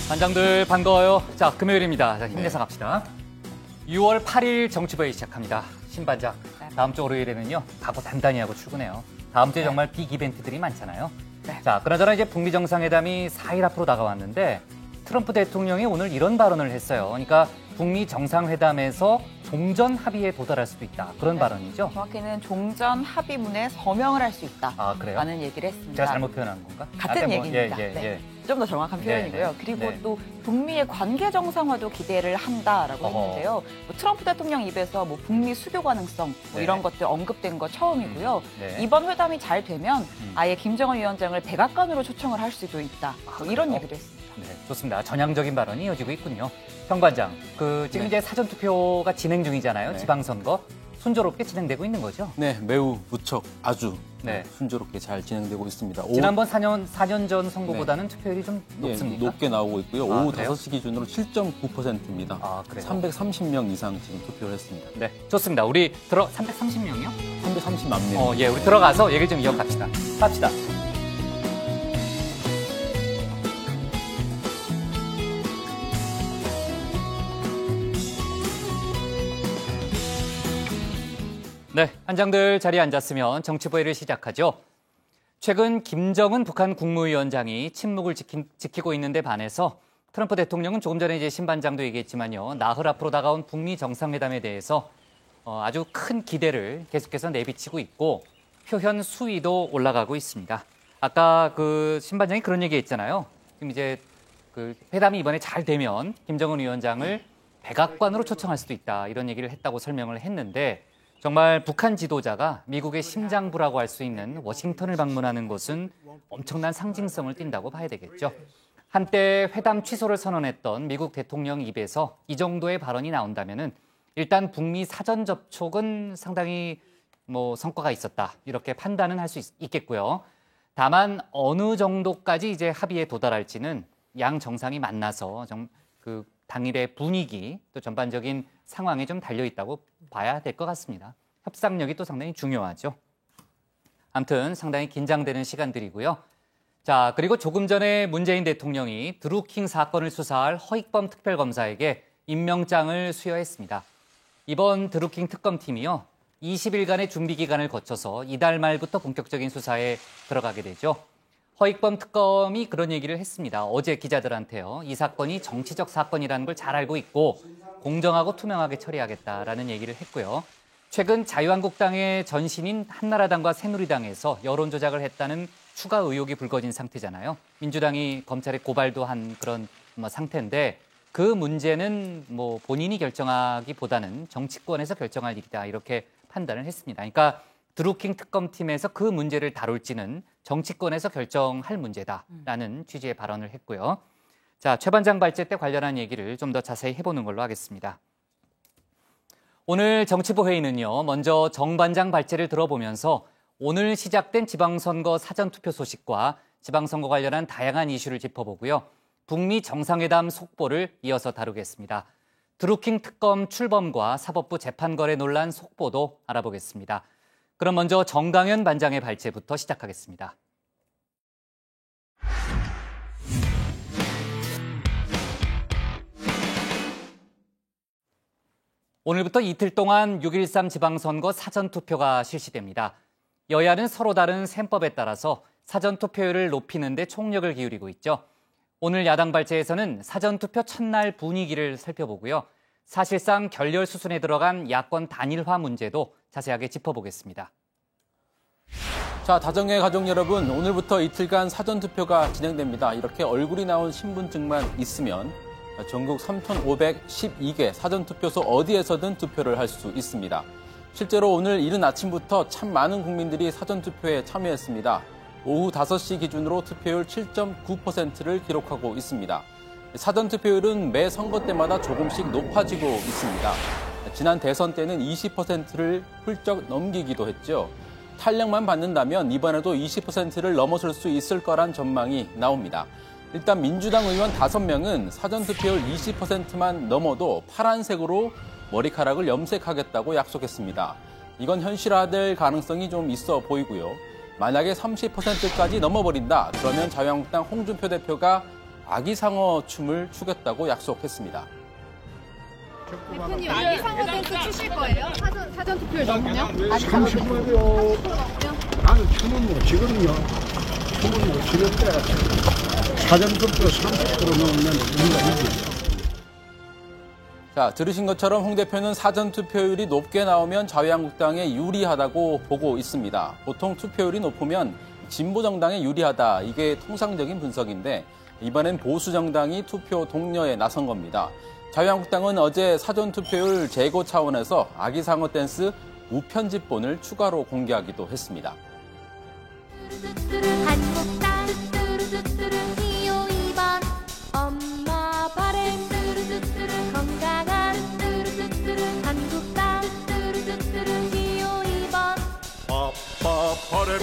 반장들 반가워요. 자, 금요일입니다. 자, 힘내서 갑시다. 6월 8일 정치부회 시작합니다. 신반장, 다음 주 월요일에는요, 각오 단단히 하고 출근해요. 다음 주에 정말 빅 이벤트들이 많잖아요. 자, 그나저나 이제 북미 정상회담이 4일 앞으로 다가왔는데 트럼프 대통령이 오늘 이런 발언을 했어요. 그러니까 북미 정상회담에서 종전 합의에 도달할 수도 있다. 그런 발언이죠. 정확히는 종전 합의문에 서명을 할 수 있다. 아, 그래요? 라는 얘기를 했습니다. 제가 잘못 표현한 건가? 같은 얘기입니다. 예. 좀 더 정확한 표현이고요. 그리고 또 북미의 관계 정상화도 기대를 한다라고 했는데요. 뭐 트럼프 대통령 입에서 뭐 북미 수교 가능성 뭐 이런 것들 언급된 거 처음이고요. 이번 회담이 잘 되면 아예 김정은 위원장을 백악관으로 초청을 할 수도 있다. 뭐 이런 얘기를 했습니다. 네, 좋습니다. 전향적인 발언이 이어지고 있군요. 평반장, 지금 이제 사전투표가 진행 중이잖아요. 지방선거. 순조롭게 진행되고 있는 거죠? 네, 매우 무척 아주 순조롭게 잘 진행되고 있습니다. 지난번 4년 전 선거보다는 투표율이 좀 높습니까? 높게 나오고 있고요. 오후 5시 기준으로 7.9%입니다. 아, 그래요? 330명 이상 지금 투표를 했습니다. 네, 좋습니다. 우리 330명이요? 330만 명. 예, 우리 들어가서 얘기를 좀 이어갑시다. 갑시다. 네, 한장들 자리에 앉았으면 정치부회를 시작하죠. 최근 김정은 북한 국무위원장이 침묵을 지키고 있는데 반해서 트럼프 대통령은 조금 전에 이제 신반장도 얘기했지만요. 나흘 앞으로 다가온 북미 정상회담에 대해서 아주 큰 기대를 계속해서 내비치고 있고 표현 수위도 올라가고 있습니다. 아까 신반장이 그런 얘기 했잖아요. 지금 이제 회담이 이번에 잘 되면 김정은 위원장을 백악관으로 초청할 수도 있다. 이런 얘기를 했다고 설명을 했는데 정말 북한 지도자가 미국의 심장부라고 할 수 있는 워싱턴을 방문하는 것은 엄청난 상징성을 띈다고 봐야 되겠죠. 한때 회담 취소를 선언했던 미국 대통령 입에서 이 정도의 발언이 나온다면은 일단 북미 사전 접촉은 상당히 성과가 있었다. 이렇게 판단은 할 수 있겠고요. 다만 어느 정도까지 이제 합의에 도달할지는 양 정상이 만나서 당일의 분위기 또 전반적인 상황에 좀 달려 있다고 봐야 될 것 같습니다. 협상력이 또 상당히 중요하죠. 아무튼 상당히 긴장되는 시간들이고요. 자, 그리고 조금 전에 문재인 대통령이 드루킹 사건을 수사할 허익범 특별검사에게 임명장을 수여했습니다. 이번 드루킹 특검팀이요, 20일간의 준비 기간을 거쳐서 이달 말부터 본격적인 수사에 들어가게 되죠. 허익범 특검이 그런 얘기를 했습니다. 어제 기자들한테요. 이 사건이 정치적 사건이라는 걸 잘 알고 있고 공정하고 투명하게 처리하겠다라는 얘기를 했고요. 최근 자유한국당의 전신인 한나라당과 새누리당에서 여론 조작을 했다는 추가 의혹이 불거진 상태잖아요. 민주당이 검찰에 고발도 한 그런 상태인데 그 문제는 본인이 결정하기보다는 정치권에서 결정할 일이다. 이렇게 판단을 했습니다. 그러니까 드루킹 특검팀에서 그 문제를 다룰지는 정치권에서 결정할 문제다라는 취지의 발언을 했고요. 자, 최 반장 발제 때 관련한 얘기를 좀 더 자세히 해보는 걸로 하겠습니다. 오늘 정치부 회의는요, 먼저 정 반장 발제를 들어보면서 오늘 시작된 지방선거 사전투표 소식과 지방선거 관련한 다양한 이슈를 짚어보고요. 북미 정상회담 속보를 이어서 다루겠습니다. 드루킹 특검 출범과 사법부 재판거래 논란 속보도 알아보겠습니다. 그럼 먼저 정강현 반장의 발제부터 시작하겠습니다. 오늘부터 이틀 동안 6.13 지방선거 사전투표가 실시됩니다. 여야는 서로 다른 셈법에 따라서 사전투표율을 높이는 데 총력을 기울이고 있죠. 오늘 야당 발제에서는 사전투표 첫날 분위기를 살펴보고요. 사실상 결렬 수순에 들어간 야권 단일화 문제도 자세하게 짚어보겠습니다. 자, 다정의 가족 여러분, 오늘부터 이틀간 사전투표가 진행됩니다. 이렇게 얼굴이 나온 신분증만 있으면 전국 3,512개 사전투표소 어디에서든 투표를 할 수 있습니다. 실제로 오늘 이른 아침부터 참 많은 국민들이 사전투표에 참여했습니다. 오후 5시 기준으로 투표율 7.9%를 기록하고 있습니다. 사전투표율은 매 선거 때마다 조금씩 높아지고 있습니다. 지난 대선 때는 20%를 훌쩍 넘기기도 했죠. 탄력만 받는다면 이번에도 20%를 넘어설 수 있을 거란 전망이 나옵니다. 일단 민주당 의원 5명은 사전투표율 20%만 넘어도 파란색으로 머리카락을 염색하겠다고 약속했습니다. 이건 현실화될 가능성이 좀 있어 보이고요. 만약에 30%까지 넘어버린다. 그러면 자유한국당 홍준표 대표가 아기상어 춤을 추겠다고 약속했습니다. 대표님 아기상어 댄스 추실 거예요? 사전 투표를 넘으면? 30분이요. 나는 춤은 못 추거든요. 춤은 못 추는데 사전 투표 30% 넘으면 우리가 이기죠. 자, 들으신 것처럼 홍 대표는 사전 투표율이 높게 나오면 자유한국당에 유리하다고 보고 있습니다. 보통 투표율이 높으면 진보 정당에 유리하다. 이게 통상적인 분석인데 이번엔 보수 정당이 투표 독려에 나선 겁니다. 자유한국당은 어제 사전 투표율 제고 차원에서 아기상어 댄스 무편집본을 추가로 공개하기도 했습니다. 한국당 기호 2번 엄마 바램 건강한 한국당 기호 2번 아빠 바램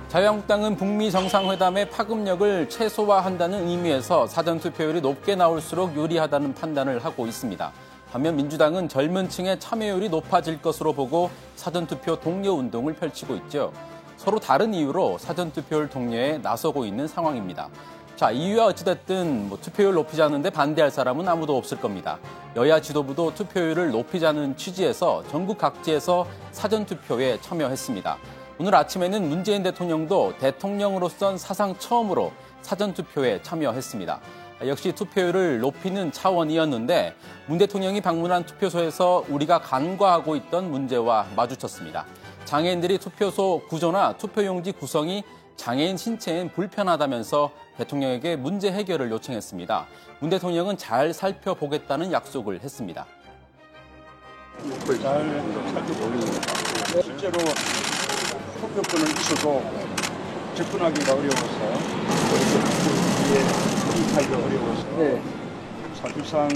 자유한국당은 북미 정상회담의 파급력을 최소화한다는 의미에서 사전 투표율이 높게 나올수록 유리하다는 판단을 하고 있습니다. 반면 민주당은 젊은 층의 참여율이 높아질 것으로 보고 사전투표 독려 운동을 펼치고 있죠. 서로 다른 이유로 사전투표율 독려에 나서고 있는 상황입니다. 자, 이유와 어찌됐든 투표율 높이자는데 반대할 사람은 아무도 없을 겁니다. 여야 지도부도 투표율을 높이자는 취지에서 전국 각지에서 사전투표에 참여했습니다. 오늘 아침에는 문재인 대통령도 대통령으로선 사상 처음으로 사전투표에 참여했습니다. 역시 투표율을 높이는 차원이었는데 문 대통령이 방문한 투표소에서 우리가 간과하고 있던 문제와 마주쳤습니다. 장애인들이 투표소 구조나 투표용지 구성이 장애인 신체엔 불편하다면서 대통령에게 문제 해결을 요청했습니다. 문 대통령은 잘 살펴보겠다는 약속을 했습니다. 잘 살펴보겠습니다. 실제로 투표권은 있어도 접근하기가 어려워서 이해하기가 어려워서 사실상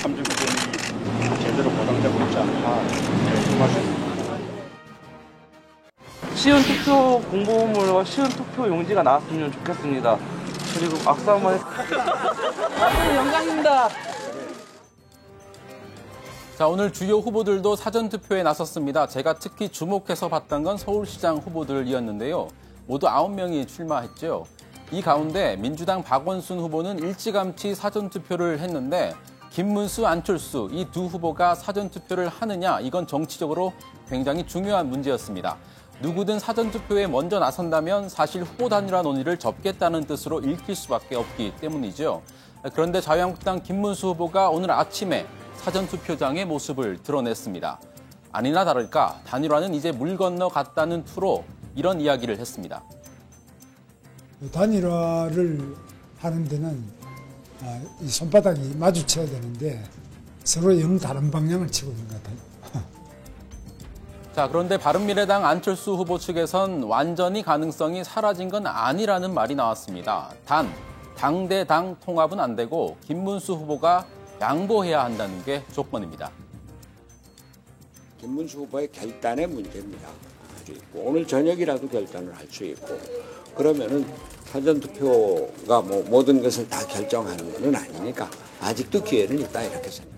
참정권이 제대로 보장되고 있지 않다. 그 말씀입니다. 쉬운 투표 공보물과 쉬운 투표 용지가 나왔으면 좋겠습니다. 그리고 악수 한번 영광입니다. 자, 오늘 주요 후보들도 사전투표에 나섰습니다. 제가 특히 주목해서 봤던 건 서울시장 후보들이었는데요. 모두 9명이 출마했죠. 이 가운데 민주당 박원순 후보는 일찌감치 사전투표를 했는데 김문수, 안철수 이 두 후보가 사전투표를 하느냐 이건 정치적으로 굉장히 중요한 문제였습니다. 누구든 사전투표에 먼저 나선다면 사실 후보 단일화 논의를 접겠다는 뜻으로 읽힐 수밖에 없기 때문이죠. 그런데 자유한국당 김문수 후보가 오늘 아침에 사전투표장의 모습을 드러냈습니다. 아니나 다를까 단일화는 이제 물 건너 갔다는 투로 이런 이야기를 했습니다. 단일화를 하는 데는 이 손바닥이 마주쳐야 되는데 서로 영 다른 방향을 치고 있는 것 같아요. 자, 그런데 바른미래당 안철수 후보 측에선 완전히 가능성이 사라진 건 아니라는 말이 나왔습니다. 단, 당대당 통합은 안 되고 김문수 후보가 양보해야 한다는 게 조건입니다. 김문수 후보의 결단의 문제입니다. 오늘 저녁이라도 결단을 할 수 있고 그러면은 사전투표가 모든 것을 다 결정하는 건 아니니까 아직도 기회는 있다 이렇게 생각합니다.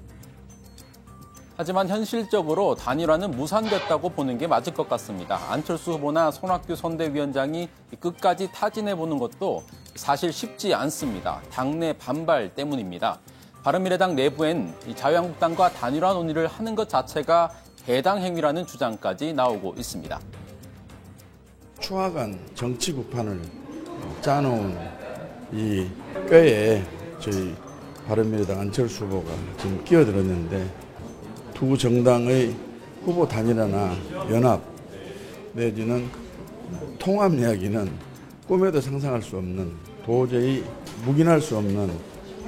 하지만 현실적으로 단일화는 무산됐다고 보는 게 맞을 것 같습니다. 안철수 후보나 손학규 선대위원장이 끝까지 타진해보는 것도 사실 쉽지 않습니다. 당내 반발 때문입니다. 바른미래당 내부엔 자유한국당과 단일화 논의를 하는 것 자체가 해당 행위라는 주장까지 나오고 있습니다. 추악한 정치 구판을 짜놓은 이 꾀에 저희 바른미래당 안철수 후보가 지금 끼어들었는데 두 정당의 후보 단일화나 연합 내지는 통합 이야기는 꿈에도 상상할 수 없는 도저히 묵인할 수 없는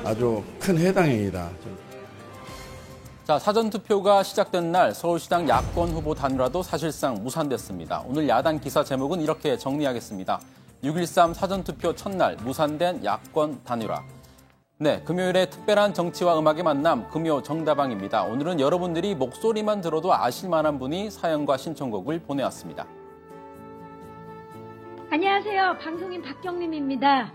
아주 큰 해당 행위다. 자, 사전투표가 시작된 날 서울시장 야권 후보 단일화도 사실상 무산됐습니다. 오늘 야당 기사 제목은 이렇게 정리하겠습니다. 6.13 사전투표 첫날 무산된 야권 단일화. 네, 금요일에 특별한 정치와 음악의 만남 금요 정다방입니다. 오늘은 여러분들이 목소리만 들어도 아실 만한 분이 사연과 신청곡을 보내왔습니다. 안녕하세요. 방송인 박경림입니다.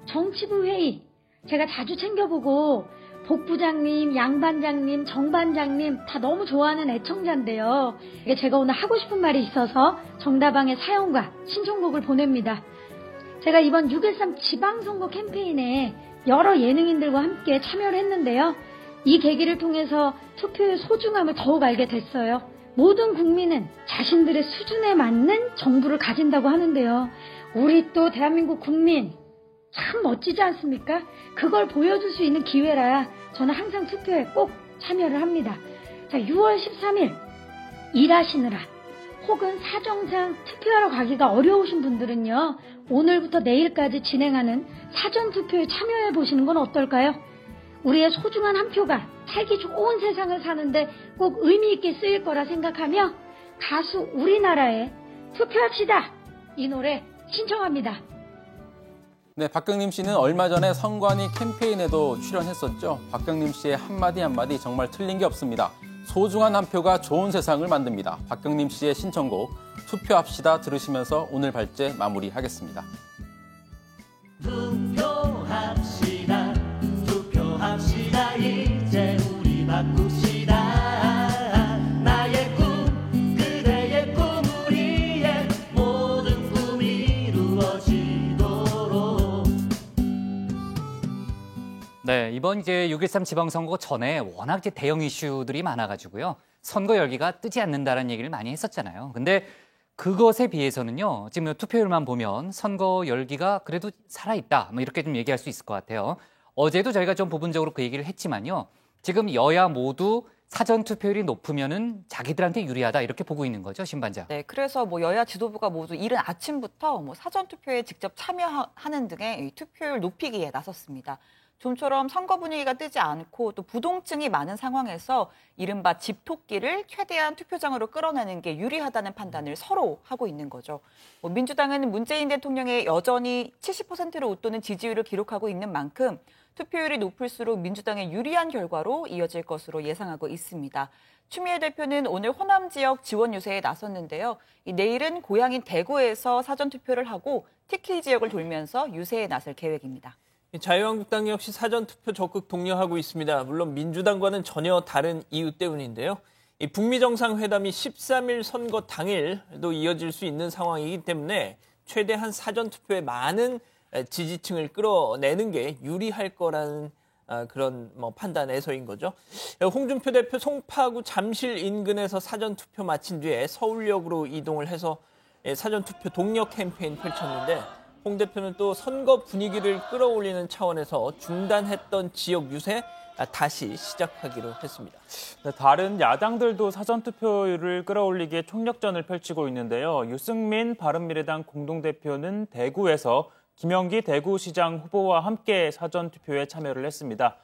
정치부 회의 제가 자주 챙겨보고 복부장님, 양반장님, 정반장님 다 너무 좋아하는 애청자인데요. 제가 오늘 하고 싶은 말이 있어서 정다방에 사연과 신청곡을 보냅니다. 제가 이번 6.13 지방선거 캠페인에 여러 예능인들과 함께 참여를 했는데요. 이 계기를 통해서 투표의 소중함을 더욱 알게 됐어요. 모든 국민은 자신들의 수준에 맞는 정부를 가진다고 하는데요. 우리 또 대한민국 국민 참 멋지지 않습니까? 그걸 보여줄 수 있는 기회라 저는 항상 투표에 꼭 참여를 합니다. 자, 6월 13일 일하시느라 혹은 사정상 투표하러 가기가 어려우신 분들은요. 오늘부터 내일까지 진행하는 사전투표에 참여해 보시는 건 어떨까요? 우리의 소중한 한 표가 살기 좋은 세상을 사는데 꼭 의미 있게 쓰일 거라 생각하며 가수 우리나라의 투표합시다 이 노래 신청합니다. 네, 박경림 씨는 얼마 전에 선관위 캠페인에도 출연했었죠. 박경림 씨의 한마디 한마디 정말 틀린 게 없습니다. 소중한 한 표가 좋은 세상을 만듭니다. 박경림 씨의 신청곡 투표합시다 들으시면서 오늘 발제 마무리하겠습니다. 투표합시다. 투표합시다. 이제 우리 바꿉시다. 나의 꿈 그대의 꿈 우리의 모든 꿈이 이루어지도록. 네, 이번 이제 6.13 지방선거 전에 워낙 이제 대형 이슈들이 많아가지고요. 선거 열기가 뜨지 않는다라는 얘기를 많이 했었잖아요. 근데 그것에 비해서는요, 지금 투표율만 보면 선거 열기가 그래도 살아있다, 뭐 이렇게 좀 얘기할 수 있을 것 같아요. 어제도 저희가 좀 부분적으로 그 얘기를 했지만요. 지금 여야 모두 사전 투표율이 높으면은 자기들한테 유리하다 이렇게 보고 있는 거죠, 신반장. 네, 그래서 뭐 여야 지도부가 모두 이른 아침부터 뭐 사전 투표에 직접 참여하는 등의 투표율 높이기에 나섰습니다. 좀처럼 선거 분위기가 뜨지 않고 또 부동층이 많은 상황에서 이른바 집토끼를 최대한 투표장으로 끌어내는 게 유리하다는 판단을 서로 하고 있는 거죠. 뭐 민주당은 문재인 대통령의 여전히 70%를 웃도는 지지율을 기록하고 있는 만큼 투표율이 높을수록 민주당에 유리한 결과로 이어질 것으로 예상하고 있습니다. 추미애 대표는 오늘 호남 지역 지원 유세에 나섰는데요. 내일은 고향인 대구에서 사전투표를 하고 티키 지역을 돌면서 유세에 나설 계획입니다. 자유한국당 역시 사전투표 적극 독려하고 있습니다. 물론 민주당과는 전혀 다른 이유 때문인데요. 이 북미 정상회담이 13일 선거 당일도 이어질 수 있는 상황이기 때문에 최대한 사전투표에 많은 지지층을 끌어내는 게 유리할 거라는 그런 판단에서인 거죠. 홍준표 대표 송파구 잠실 인근에서 사전투표 마친 뒤에 서울역으로 이동을 해서 사전투표 독려 캠페인 펼쳤는데 홍 대표는 또 선거 분위기를 끌어올리는 차원에서 중단했던 지역 유세 다시 시작하기로 했습니다. 네, 다른 야당들도 사전투표율을 끌어올리기에 총력전을 펼치고 있는데요. 유승민 바른미래당 공동대표는 대구에서 김영기 대구시장 후보와 함께 사전투표에 참여를 했습니다.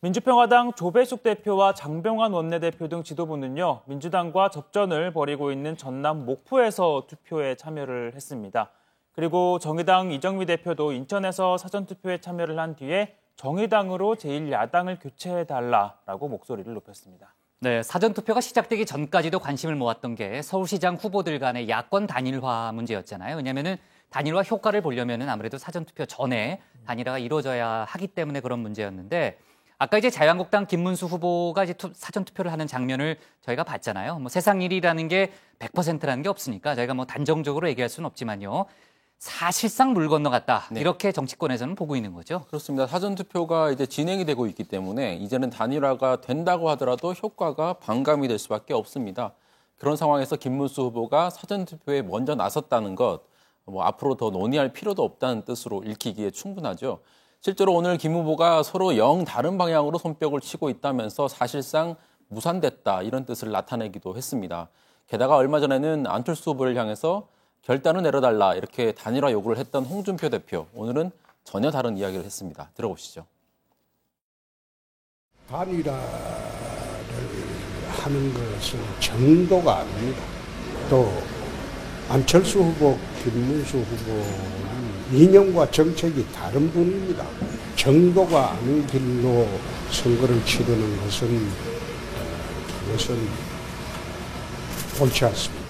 민주평화당 조배숙 대표와 장병환 원내대표 등 지도부는요, 민주당과 접전을 벌이고 있는 전남 목포에서 투표에 참여를 했습니다. 그리고 정의당 이정미 대표도 인천에서 사전투표에 참여를 한 뒤에 정의당으로 제1야당을 교체해달라라고 목소리를 높였습니다. 네, 사전투표가 시작되기 전까지도 관심을 모았던 게 서울시장 후보들 간의 야권 단일화 문제였잖아요. 왜냐하면은 단일화 효과를 보려면은 아무래도 사전투표 전에 단일화가 이루어져야 하기 때문에 그런 문제였는데 아까 이제 자유한국당 김문수 후보가 이제 사전투표를 하는 장면을 저희가 봤잖아요. 뭐 세상 일이라는 게 100%라는 게 없으니까 저희가 뭐 단정적으로 얘기할 수는 없지만요. 사실상 물 건너갔다. 네. 이렇게 정치권에서는 보고 있는 거죠. 그렇습니다. 사전투표가 이제 진행이 되고 있기 때문에 이제는 단일화가 된다고 하더라도 효과가 반감이 될 수밖에 없습니다. 그런 상황에서 김문수 후보가 사전투표에 먼저 나섰다는 것, 뭐 앞으로 더 논의할 필요도 없다는 뜻으로 읽히기에 충분하죠. 실제로 오늘 김 후보가 서로 영 다른 방향으로 손뼉을 치고 있다면서 사실상 무산됐다 이런 뜻을 나타내기도 했습니다. 게다가 얼마 전에는 안철수 후보를 향해서 결단을 내려달라 이렇게 단일화 요구를 했던 홍준표 대표, 오늘은 전혀 다른 이야기를 했습니다. 들어보시죠. 단일화를 하는 것은 정도가 아닙니다. 또 안철수 후보, 김문수 후보는 이념과 정책이 다른 분입니다. 정도가 아닌 길로 선거를 치르는 것은 그것은 옳지 않습니다.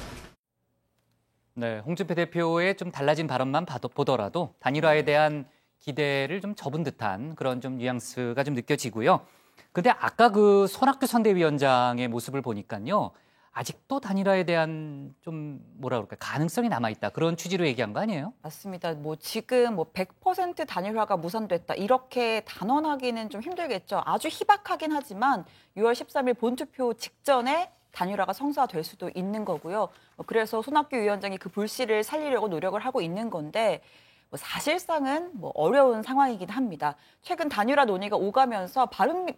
네, 홍준표 대표의 좀 달라진 발언만 보더라도 단일화에 대한 기대를 좀 접은 듯한 그런 좀 뉘앙스가 좀 느껴지고요. 근데 아까 그 손학규 선대위원장의 모습을 보니까요. 아직도 단일화에 대한 좀 뭐라 그럴까 가능성이 남아있다. 그런 취지로 얘기한 거 아니에요? 맞습니다. 지금 100% 단일화가 무산됐다. 이렇게 단언하기는 좀 힘들겠죠. 아주 희박하긴 하지만 6월 13일 본투표 직전에 단일화가 성사될 수도 있는 거고요. 그래서 손학규 위원장이 그 불씨를 살리려고 노력을 하고 있는 건데 사실상은 어려운 상황이긴 합니다. 최근 단일화 논의가 오가면서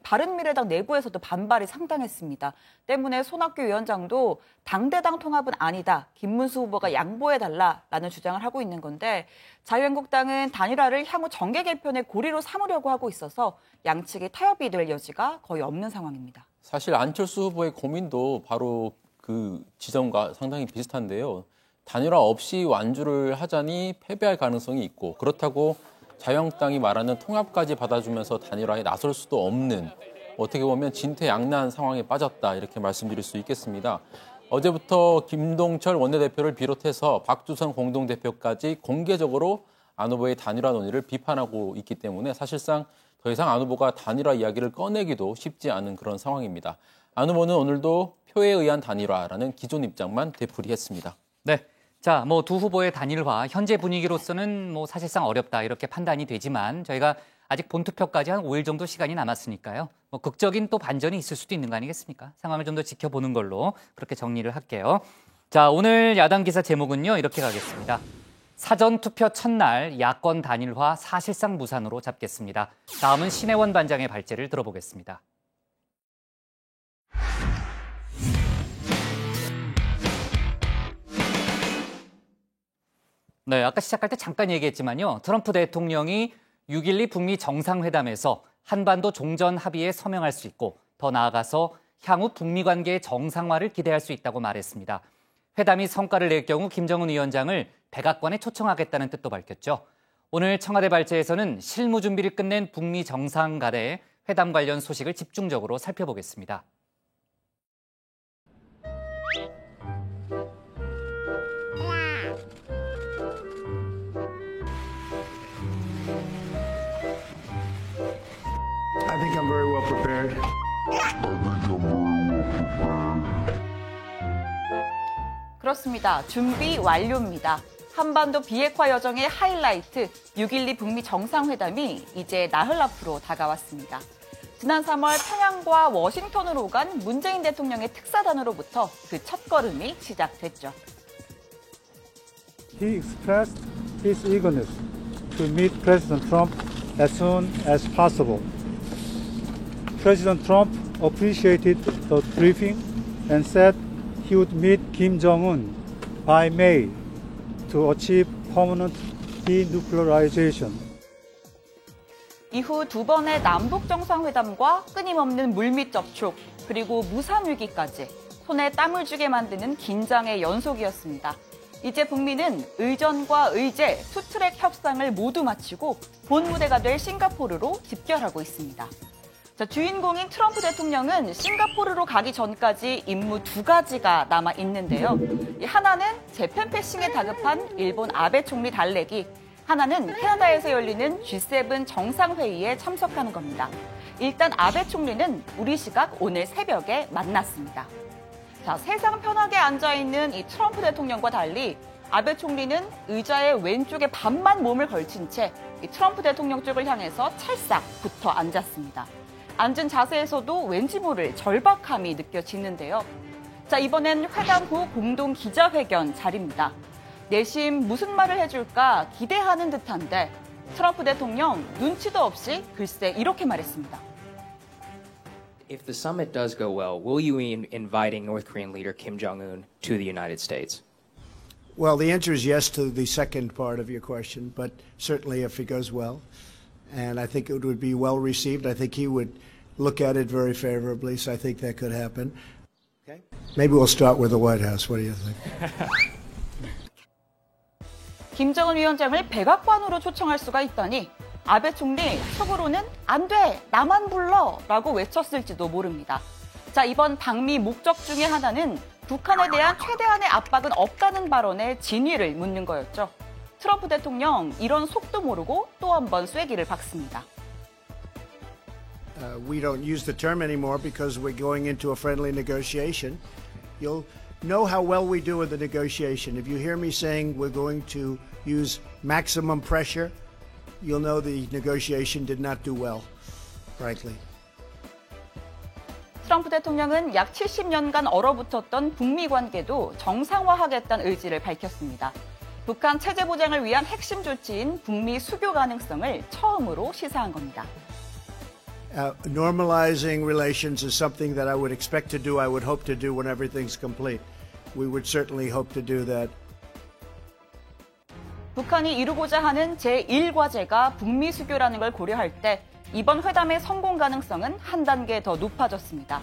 바른미래당 내부에서도 반발이 상당했습니다. 때문에 손학규 위원장도 당대당 통합은 아니다. 김문수 후보가 양보해달라라는 주장을 하고 있는 건데 자유한국당은 단일화를 향후 정계 개편의 고리로 삼으려고 하고 있어서 양측이 타협이 될 여지가 거의 없는 상황입니다. 사실 안철수 후보의 고민도 바로 그 지점과 상당히 비슷한데요. 단일화 없이 완주를 하자니 패배할 가능성이 있고 그렇다고 자유한국당이 말하는 통합까지 받아주면서 단일화에 나설 수도 없는 어떻게 보면 진퇴양난 상황에 빠졌다 이렇게 말씀드릴 수 있겠습니다. 어제부터 김동철 원내대표를 비롯해서 박주선 공동대표까지 공개적으로 안 후보의 단일화 논의를 비판하고 있기 때문에 사실상 더 이상 안 후보가 단일화 이야기를 꺼내기도 쉽지 않은 그런 상황입니다. 안 후보는 오늘도 표에 의한 단일화라는 기존 입장만 되풀이했습니다. 네. 자, 두 후보의 단일화, 현재 분위기로서는 사실상 어렵다 이렇게 판단이 되지만 저희가 아직 본투표까지 한 5일 정도 시간이 남았으니까요. 극적인 또 반전이 있을 수도 있는 거 아니겠습니까? 상황을 좀 더 지켜보는 걸로 그렇게 정리를 할게요. 자, 오늘 야당 기사 제목은요. 이렇게 가겠습니다. 사전투표 첫날 야권 단일화 사실상 무산으로 잡겠습니다. 다음은 신혜원 반장의 발제를 들어보겠습니다. 네, 아까 시작할 때 잠깐 얘기했지만요. 트럼프 대통령이 6.12 북미 정상회담에서 한반도 종전 합의에 서명할 수 있고 더 나아가서 향후 북미 관계의 정상화를 기대할 수 있다고 말했습니다. 회담이 성과를 낼 경우 김정은 위원장을 백악관에 초청하겠다는 뜻도 밝혔죠. 오늘 청와대 발제에서는 실무 준비를 끝낸 북미 정상 간의 회담 관련 소식을 집중적으로 살펴보겠습니다. I think I'm very well prepared. 그렇습니다. 준비 완료입니다. 한반도 비핵화 여정의 하이라이트 6.12 북미 정상회담이 이제 나흘 앞으로 다가왔습니다. 지난 3월 평양과 워싱턴으로 간 문재인 대통령의 특사단으로부터 그 첫걸음이 시작됐죠. He expressed his eagerness to meet President Trump as soon as possible. President Trump appreciated the briefing and said he would meet Kim Jong-un by May to achieve permanent denuclearization. 이후 두 번의 남북 정상회담과 끊임없는 물밑 접촉, 그리고 무산 위기까지 손에 땀을 쥐게 만드는 긴장의 연속이었습니다. 이제 북미는 의전과 의제, 투트랙 협상을 모두 마치고 본무대가 될 싱가포르로 집결하고 있습니다. 자, 주인공인 트럼프 대통령은 싱가포르로 가기 전까지 임무 두 가지가 남아 있는데요. 하나는 재팬 패싱에 다급한 일본 아베 총리 달래기, 하나는 캐나다에서 열리는 G7 정상회의에 참석하는 겁니다. 일단 아베 총리는 우리 시각 오늘 새벽에 만났습니다. 자, 세상 편하게 앉아있는 이 트럼프 대통령과 달리 아베 총리는 의자의 왼쪽에 반만 몸을 걸친 채 이 트럼프 대통령 쪽을 향해서 찰싹 붙어 앉았습니다. 앉은 자세에서도 왠지 모를 절박함이 느껴지는데요. 자, 이번엔 회담 후 공동 기자회견 자리입니다. 내심 무슨 말을 해줄까 기대하는 듯한데 트럼프 대통령 눈치도 없이 글쎄 이렇게 말했습니다. If the summit does go well, will you be inviting North Korean leader Kim Jong-un to the United States? Well, the answer is yes to the second part of your question, but certainly if it goes well. And I think it would be well received. I think he would look at it very favorably, so I think that could happen. Okay. Maybe we'll start with the White House. What do you think? 김정은 위원장을 백악관으로 초청할 수가 있다니 아베 총리 속으로는 안 돼, 나만 불러 라고 외쳤을지도 모릅니다. 자, 이번 방미 목적 중에 하나는 북한에 대한 최대한의 압박은 없다는 발언에 진위를 묻는 거였죠. 트럼프 대통령 이런 속도 모르고 또 한 번 쐐기를 박습니다. We don't use the term anymore because we're going into a friendly negotiation. You'll know how well we do in the negotiation. If you hear me saying we're going to use maximum pressure, you'll know the negotiation did not do well, frankly. 트럼프 대통령은 약 70년간 얼어붙었던 북미 관계도 정상화하겠다는 의지를 밝혔습니다. 북한 체제 보장을 위한 핵심 조치인 북미 수교 가능성을 처음으로 시사한 겁니다. Normalizing relations is something that I would expect to do, I would hope to do when everything's complete. We would certainly hope to do that. 북한이 이루고자 하는 제1과제가 북미 수교라는 걸 고려할 때 이번 회담의 성공 가능성은 한 단계 더 높아졌습니다.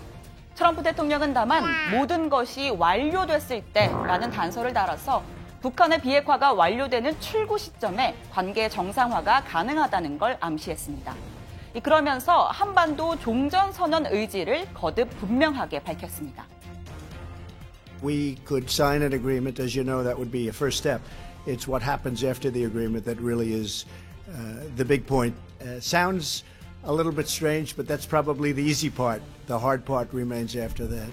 트럼프 대통령은 다만 모든 것이 완료됐을 때라는 단서를 달아서 북한의 비핵화가 완료되는 출구 시점에 관계 정상화가 가능하다는 걸 암시했습니다. 그러면서 한반도 종전선언 의지를 거듭 분명하게 밝혔습니다. We could sign an agreement. As you know, that would be a first step. It's what happens after the agreement that really is the big point. Sounds a little bit strange, but that's probably the easy part. The hard part remains after that.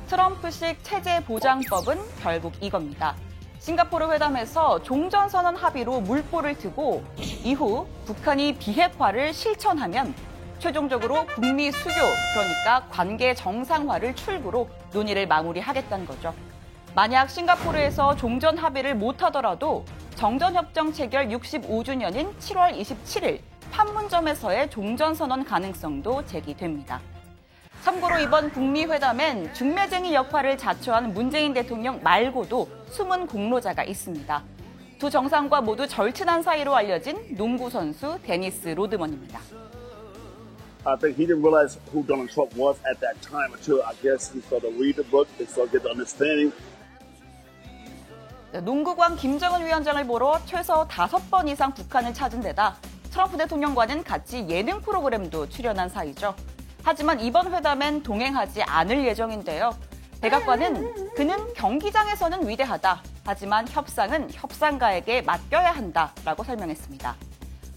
트럼프식 체제 보장법은 결국 이겁니다. 싱가포르 회담에서 종전선언 합의로 물꼬를 트고 이후 북한이 비핵화를 실천하면 최종적으로 북미 수교, 그러니까 관계 정상화를 출구로 논의를 마무리하겠다는 거죠. 만약 싱가포르에서 종전 합의를 못하더라도 정전협정 체결 65주년인 7월 27일 판문점에서의 종전선언 가능성도 제기됩니다. 참고로 이번 북미 회담엔 중매쟁이 역할을 자처한 문재인 대통령 말고도 숨은 공로자가 있습니다. 두 정상과 모두 절친한 사이로 알려진 농구 선수 데니스 로드먼입니다. I think he didn't realize who Donald Trump was at that time until I guess he started to read the book and started to get the understanding. 농구광 김정은 위원장을 보러 최소 5번 이상 북한을 찾은 데다 트럼프 대통령과는 같이 예능 프로그램도 출연한 사이죠. 하지만 이번 회담엔 동행하지 않을 예정인데요. 백악관은 그는 경기장에서는 위대하다. 하지만 협상은 협상가에게 맡겨야 한다라고 설명했습니다.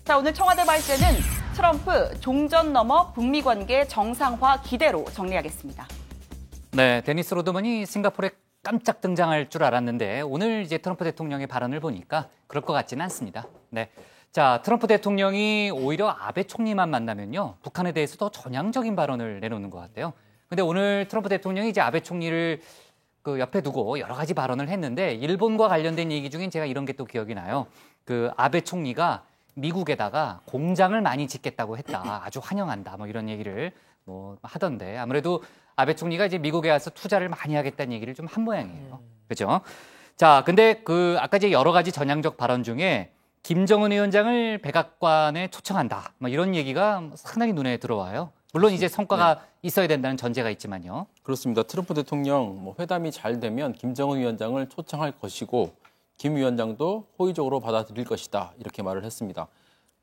자, 오늘 청와대 발제는 트럼프 종전 넘어 북미 관계 정상화 기대로 정리하겠습니다. 네, 데니스 로드먼이 싱가포르에 깜짝 등장할 줄 알았는데 오늘 이제 트럼프 대통령의 발언을 보니까 그럴 것 같지는 않습니다. 네. 자, 트럼프 대통령이 오히려 아베 총리만 만나면요. 북한에 대해서 더 전향적인 발언을 내놓는 것 같아요. 근데 오늘 트럼프 대통령이 이제 아베 총리를 그 옆에 두고 여러 가지 발언을 했는데 일본과 관련된 얘기 중엔 제가 이런 게 또 기억이 나요. 그 아베 총리가 미국에다가 공장을 많이 짓겠다고 했다. 아주 환영한다. 뭐 이런 얘기를 뭐 하던데 아무래도 아베 총리가 이제 미국에 와서 투자를 많이 하겠다는 얘기를 좀 한 모양이에요. 그죠? 자, 근데 그 아까 이제 여러 가지 전향적 발언 중에 김정은 위원장을 백악관에 초청한다. 뭐 이런 얘기가 상당히 눈에 들어와요. 물론 이제 성과가 있어야 된다는 전제가 있지만요. 그렇습니다. 트럼프 대통령 뭐 회담이 잘 되면 김정은 위원장을 초청할 것이고 김 위원장도 호의적으로 받아들일 것이다. 이렇게 말을 했습니다.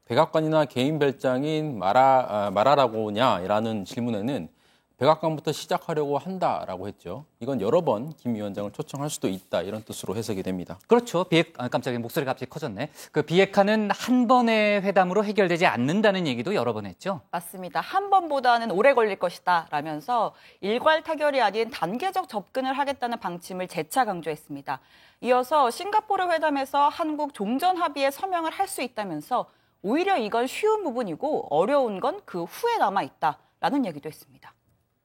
백악관이나 개인 별장인 말하라고냐라는 질문에는 백악관부터 시작하려고 한다라고 했죠. 이건 여러 번 김 위원장을 초청할 수도 있다 이런 뜻으로 해석이 됩니다. 그렇죠. 깜짝이야 목소리가 갑자기 커졌네. 그 비핵화는 한 번의 회담으로 해결되지 않는다는 얘기도 여러 번 했죠. 맞습니다. 한 번보다는 오래 걸릴 것이다 라면서 일괄 타결이 아닌 단계적 접근을 하겠다는 방침을 재차 강조했습니다. 이어서 싱가포르 회담에서 한국 종전 합의에 서명을 할 수 있다면서 오히려 이건 쉬운 부분이고 어려운 건 그 후에 남아있다라는 얘기도 했습니다.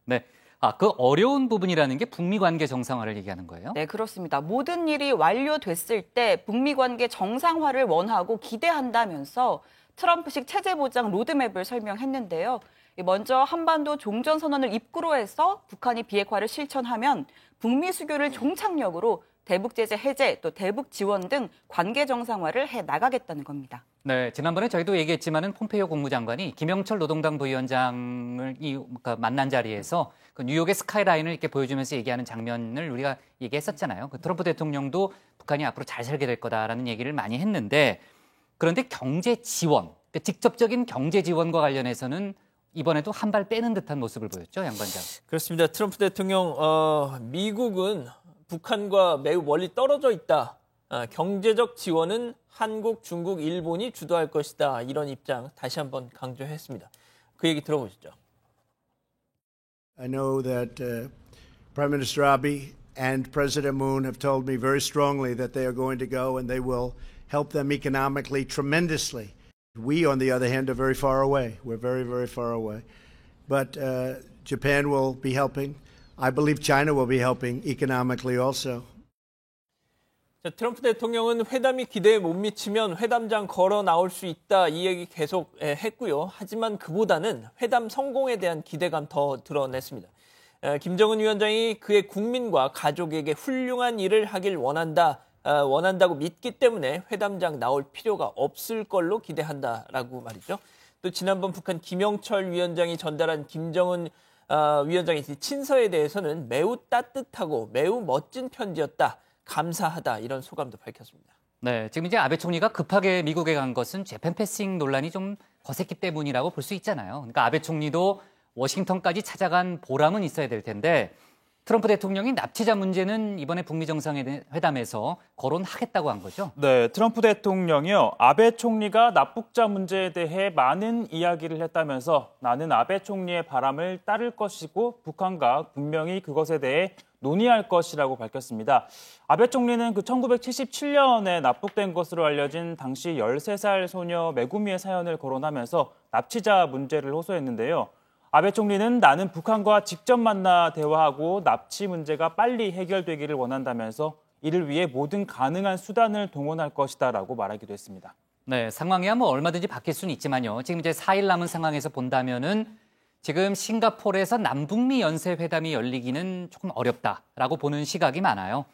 네. 그 어려운 부분이라는 게 북미 관계 정상화를 얘기하는 거예요? 네, 그렇습니다. 모든 일이 완료됐을 때 북미 관계 정상화를 원하고 기대한다면서 트럼프식 체제 보장 로드맵을 설명했는데요. 먼저 한반도 종전선언을 입구로 해서 북한이 비핵화를 실천하면 북미 수교를 종착역으로 대북 제재 해제, 또 대북 지원 등 관계 정상화를 해 나가겠다는 겁니다. 네, 지난번에 저희도 얘기했지만은 폼페이오 국무장관이 김영철 노동당 부위원장을 만난 자리에서 그 뉴욕의 스카이라인을 이렇게 보여주면서 얘기하는 장면을 우리가 얘기했었잖아요. 그 트럼프 대통령도 북한이 앞으로 잘 살게 될 거다라는 얘기를 많이 했는데 그런데 경제 지원, 그 직접적인 경제 지원과 관련해서는 이번에도 한 발 빼는 듯한 모습을 보였죠, 양반장. 그렇습니다. 트럼프 대통령, 미국은 북한과 매우 멀리 떨어져 있다. 경제적 지원은 한국, 중국, 일본이 주도할 것이다. 이런 입장 다시 한번 강조했습니다. 그 얘기 들어보시죠. I know that Prime Minister Abe and President Moon have told me very strongly that they are going to go and they will help them economically tremendously. We, on the other hand, are very far away. We're very, very far away. But Japan will be helping. I believe China will be helping economically also. 자, 트럼프 대통령은 회담이 기대에 못 미치면 회담장 걸어 나올 수 있다 이 얘기 계속 했고요. 하지만 그보다는 회담 성공에 대한 기대감 더 드러냈습니다. 김정은 위원장이 그의 국민과 가족에게 훌륭한 일을 하길 원한다고 믿기 때문에 회담장 나올 필요가 없을 걸로 기대한다라고 말이죠. 또 지난번 북한 김영철 위원장이 전달한 김정은 위원장의 친서에 대해서는 매우 따뜻하고 매우 멋진 편지였다. 감사하다 이런 소감도 밝혔습니다. 네, 지금 이제 아베 총리가 급하게 미국에 간 것은 재팬 패싱 논란이 좀 거셌기 때문이라고 볼 수 있잖아요. 그러니까 아베 총리도 워싱턴까지 찾아간 보람은 있어야 될 텐데 트럼프 대통령이 납치자 문제는 이번에 북미 정상회담에서 거론하겠다고 한 거죠? 네, 트럼프 대통령이요. 아베 총리가 납북자 문제에 대해 많은 이야기를 했다면서 나는 아베 총리의 바람을 따를 것이고 북한과 분명히 그것에 대해 논의할 것이라고 밝혔습니다. 아베 총리는 그 1977년에 납북된 것으로 알려진 당시 13살 소녀 메구미의 사연을 거론하면서 납치자 문제를 호소했는데요. 아베 총리는 나는 북한과 직접 만나 대화하고 납치 문제가 빨리 해결되기를 원한다면서 이를 위해 모든 가능한 수단을 동원할 것이다라고 말하기도 했습니다. 네, 상황이야 뭐 얼마든지 바뀔 수는 있지만요. 지금 이제 4일 남은 상황에서 본다면은 지금 싱가포르에서 남북미 연쇄회담이 열리기는 조금 어렵다라고 보는 시각이 많아요.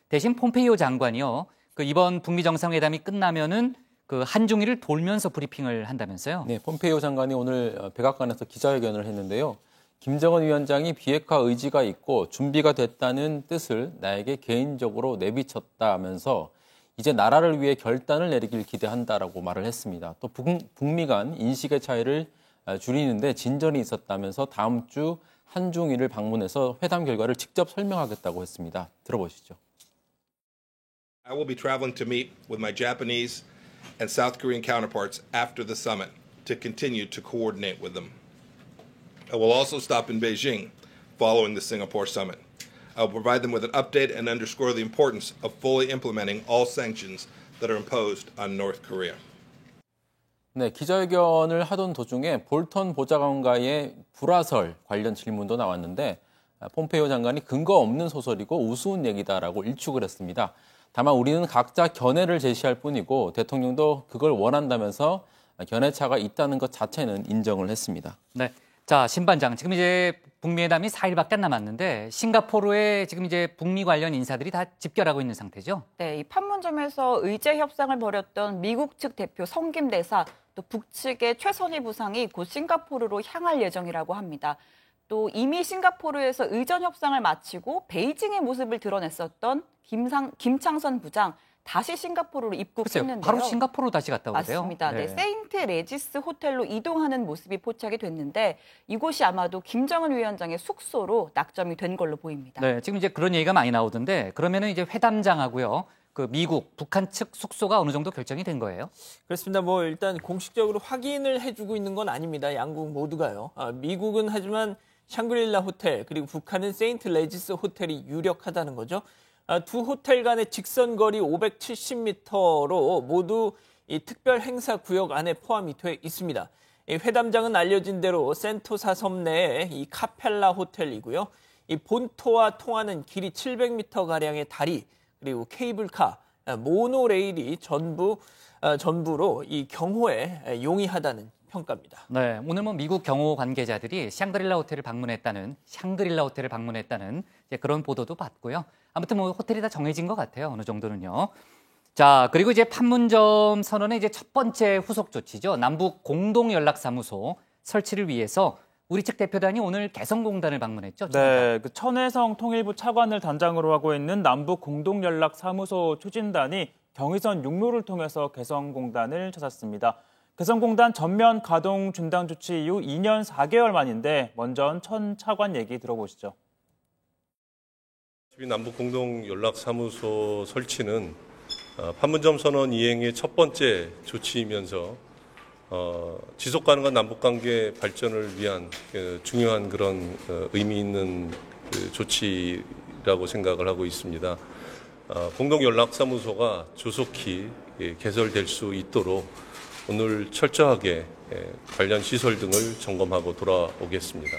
대신 폼페이오 장관이요. 그 이번 북미 정상회담이 끝나면은 그 한중일을 돌면서 브리핑을 한다면서요? 네, 폼페이오 장관이 오늘 백악관에서 기자회견을 했는데요. 김정은 위원장이 비핵화 의지가 있고 준비가 됐다는 뜻을 나에게 개인적으로 내비쳤다면서 이제 나라를 위해 결단을 내리길 기대한다라고 말을 했습니다. 또 북미 간 인식의 차이를 줄이는데 진전이 있었다면서 다음 주 한중일을 방문해서 회담 결과를 직접 설명하겠다고 했습니다. 들어보시죠. I will be traveling to meet with my Japanese and South Korean counterparts after the summit to continue to coordinate with them. I will also stop in Beijing following the Singapore summit. I will provide them with an update and underscore the importance of fully implementing all sanctions that are imposed on North Korea. 네, 기자회견을 하던 도중에 볼턴 보좌관과의 불화설 관련 질문도 나왔는데 폼페이오 장관이 근거 없는 소설이고 우스운 얘기다라고 일축을 했습니다. 다만 우리는 각자 견해를 제시할 뿐이고 대통령도 그걸 원한다면서 견해차가 있다는 것 자체는 인정을 했습니다. 네, 자 신반장 지금 이제 북미 회담이 4일밖에 안 남았는데 싱가포르에 지금 이제 북미 관련 인사들이 다 집결하고 있는 상태죠? 네, 이 판문점에서 의제 협상을 벌였던 미국 측 대표 성김 대사 또 북측의 최선희 부상이 곧 싱가포르로 향할 예정이라고 합니다. 또 이미 싱가포르에서 의전 협상을 마치고 베이징의 모습을 드러냈었던 김창선 부장 다시 싱가포르로 입국했는데요. 바로 싱가포르로 다시 갔다 오세요? 맞습니다. 네, 세인트 레지스 호텔로 이동하는 모습이 포착이 됐는데 이곳이 아마도 김정은 위원장의 숙소로 낙점이 된 걸로 보입니다. 네, 지금 이제 그런 얘기가 많이 나오던데 그러면은 이제 회담장하고요. 그 미국, 북한 측 숙소가 어느 정도 결정이 된 거예요? 그렇습니다. 뭐 일단 공식적으로 확인을 해주고 있는 건 아닙니다. 양국 모두가요. 미국은 하지만 샹그릴라 호텔 그리고 북한은 세인트 레지스 호텔이 유력하다는 거죠. 두 호텔 간의 직선 거리 570m로 모두 이 특별 행사 구역 안에 포함이 돼 있습니다. 이 회담장은 알려진 대로 센토사 섬 내에 이 카펠라 호텔이고요. 이 본토와 통하는 길이 700m 가량의 다리 그리고 케이블카, 모노레일이 전부로 이 경호에 용이하다는 평가입니다. 네, 오늘 뭐 미국 경호 관계자들이 샹그릴라 호텔을 방문했다는 이제 그런 보도도 봤고요. 아무튼 뭐 호텔이 다 정해진 것 같아요. 어느 정도는요. 자, 그리고 이제 판문점 선언의 이제 첫 번째 후속 조치죠. 남북 공동 연락사무소 설치를 위해서 우리 측 대표단이 오늘 개성공단을 방문했죠. 네, 그 천혜성 통일부 차관을 단장으로 하고 있는 남북 공동 연락사무소 추진단이 경의선 육로를 통해서 개성공단을 찾았습니다. 개성공단 전면 가동 중단 조치 이후 2년 4개월 만인데 먼저 천 차관 얘기 들어보시죠. 남북 공동 연락사무소 설치는 판문점 선언 이행의 첫 번째 조치이면서 지속 가능한 남북 관계 발전을 위한 중요한 그런 의미 있는 그 조치라고 생각을 하고 있습니다. 공동연락사무소가 조속히 개설될 수 있도록 오늘 철저하게 관련 시설 등을 점검하고 돌아오겠습니다.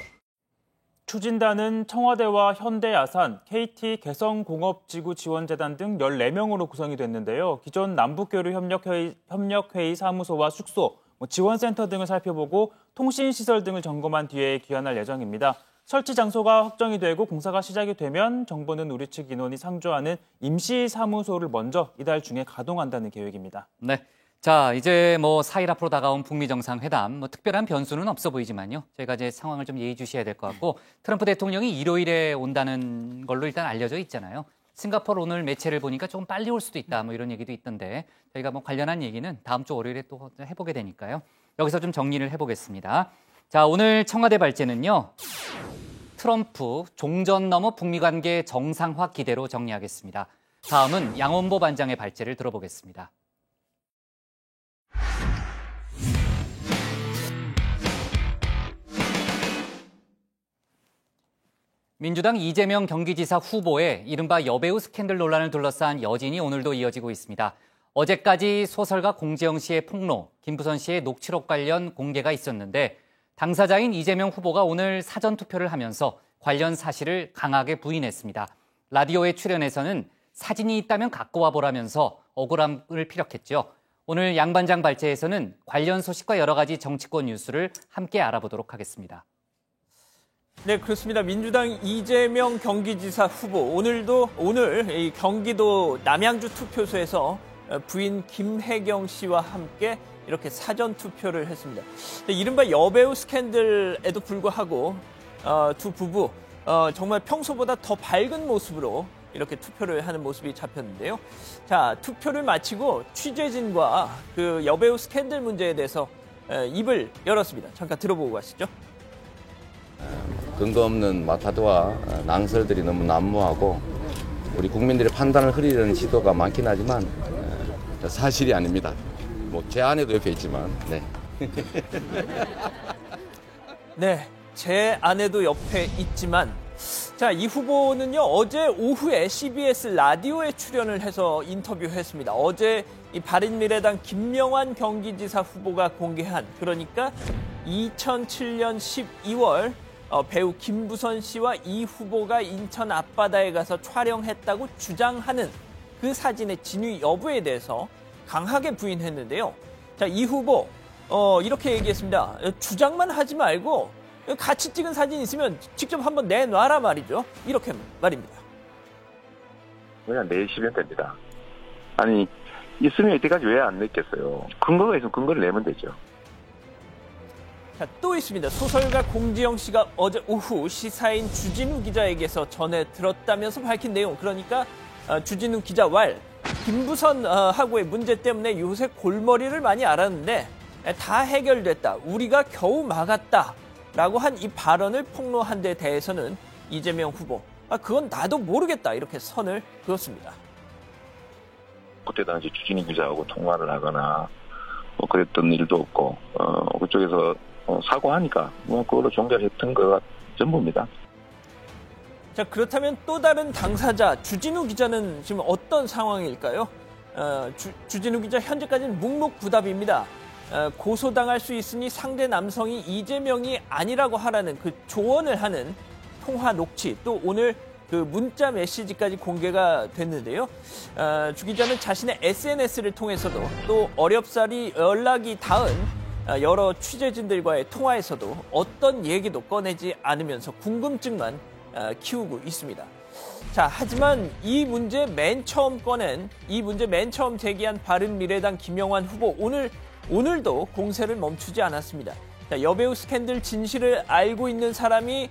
추진단은 청와대와 현대아산, KT 개성공업지구지원재단 등 14명으로 구성이 됐는데요. 기존 남북교류협력회의 사무소와 숙소, 지원센터 등을 살펴보고 통신시설 등을 점검한 뒤에 귀환할 예정입니다. 설치 장소가 확정이 되고 공사가 시작이 되면 정부는 우리 측 인원이 상주하는 임시사무소를 먼저 이달 중에 가동한다는 계획입니다. 네. 자, 이제 4일 앞으로 다가온 북미 정상회담, 특별한 변수는 없어 보이지만요. 저희가 이제 상황을 좀 예의주시해야 될 것 같고, 트럼프 대통령이 일요일에 온다는 걸로 일단 알려져 있잖아요. 싱가포르 오늘 매체를 보니까 조금 빨리 올 수도 있다, 이런 얘기도 있던데, 저희가 관련한 얘기는 다음 주 월요일에 또 해보게 되니까요. 여기서 좀 정리를 해보겠습니다. 자, 오늘 청와대 발제는요. 트럼프 종전 넘어 북미 관계 정상화 기대로 정리하겠습니다. 다음은 양원보 반장의 발제를 들어보겠습니다. 민주당 이재명 경기지사 후보의 이른바 여배우 스캔들 논란을 둘러싼 여진이 오늘도 이어지고 있습니다. 어제까지 소설가 공지영 씨의 폭로, 김부선 씨의 녹취록 관련 공개가 있었는데 당사자인 이재명 후보가 오늘 사전투표를 하면서 관련 사실을 강하게 부인했습니다. 라디오에 출연해서는 사진이 있다면 갖고 와보라면서 억울함을 피력했죠. 오늘 양 반장 발제에서는 관련 소식과 여러 가지 정치권 뉴스를 함께 알아보도록 하겠습니다. 네, 그렇습니다. 민주당 이재명 경기지사 후보 오늘 이 경기도 남양주 투표소에서 부인 김혜경 씨와 함께 이렇게 사전 투표를 했습니다. 이른바 여배우 스캔들에도 불구하고 두 부부 정말 평소보다 더 밝은 모습으로 이렇게 투표를 하는 모습이 잡혔는데요. 자, 투표를 마치고 취재진과 그 여배우 스캔들 문제에 대해서 입을 열었습니다. 잠깐 들어보고 가시죠. 근거 없는 마타도와 낭설들이 너무 난무하고 우리 국민들의 판단을 흐리려는 시도가 많긴 하지만 사실이 아닙니다. 제 아내도 옆에 있지만. 네. 네, 제 아내도 옆에 있지만. 자, 이 후보는요, 어제 오후에 CBS 라디오에 출연을 해서 인터뷰했습니다. 어제 이 바른미래당 김명환 경기지사 후보가 공개한, 그러니까 2007년 12월 배우 김부선 씨와 이 후보가 인천 앞바다에 가서 촬영했다고 주장하는 그 사진의 진위 여부에 대해서 강하게 부인했는데요. 자, 이 후보 이렇게 얘기했습니다. 주장만 하지 말고 같이 찍은 사진 있으면 직접 한번 내놔라 말이죠. 이렇게 말입니다. 그냥 내시면 됩니다. 아니, 있으면 이때까지 왜 안 냈겠어요? 근거가 있으면 근거를 내면 되죠. 자, 또 있습니다. 소설가 공지영 씨가 어제 오후 시사인 주진우 기자에게서 전해 들었다면서 밝힌 내용. 그러니까 주진우 기자 김부선 하고의 문제 때문에 요새 골머리를 많이 앓았는데 다 해결됐다. 우리가 겨우 막았다. 라고 한 이 발언을 폭로한 데 대해서는 이재명 후보, 그건 나도 모르겠다. 이렇게 선을 그었습니다. 그때 당시 주진우 기자하고 통화를 하거나 그랬던 일도 없고 그쪽에서 사과하니까 그걸로 종결했던 거가 전부입니다. 자, 그렇다면 또 다른 당사자 주진우 기자는 지금 어떤 상황일까요? 주진우 기자 현재까지는 묵묵부답입니다. 고소당할 수 있으니 상대 남성이 이재명이 아니라고 하라는 그 조언을 하는 통화 녹취, 또 오늘 그 문자 메시지까지 공개가 됐는데요. 주 기자는 자신의 SNS를 통해서도 또 어렵사리 연락이 닿은 여러 취재진들과의 통화에서도 어떤 얘기도 꺼내지 않으면서 궁금증만 키우고 있습니다. 자, 하지만 이 문제 맨 처음 제기한 바른미래당 김영환 후보 오늘도 공세를 멈추지 않았습니다. 자, 여배우 스캔들 진실을 알고 있는 사람이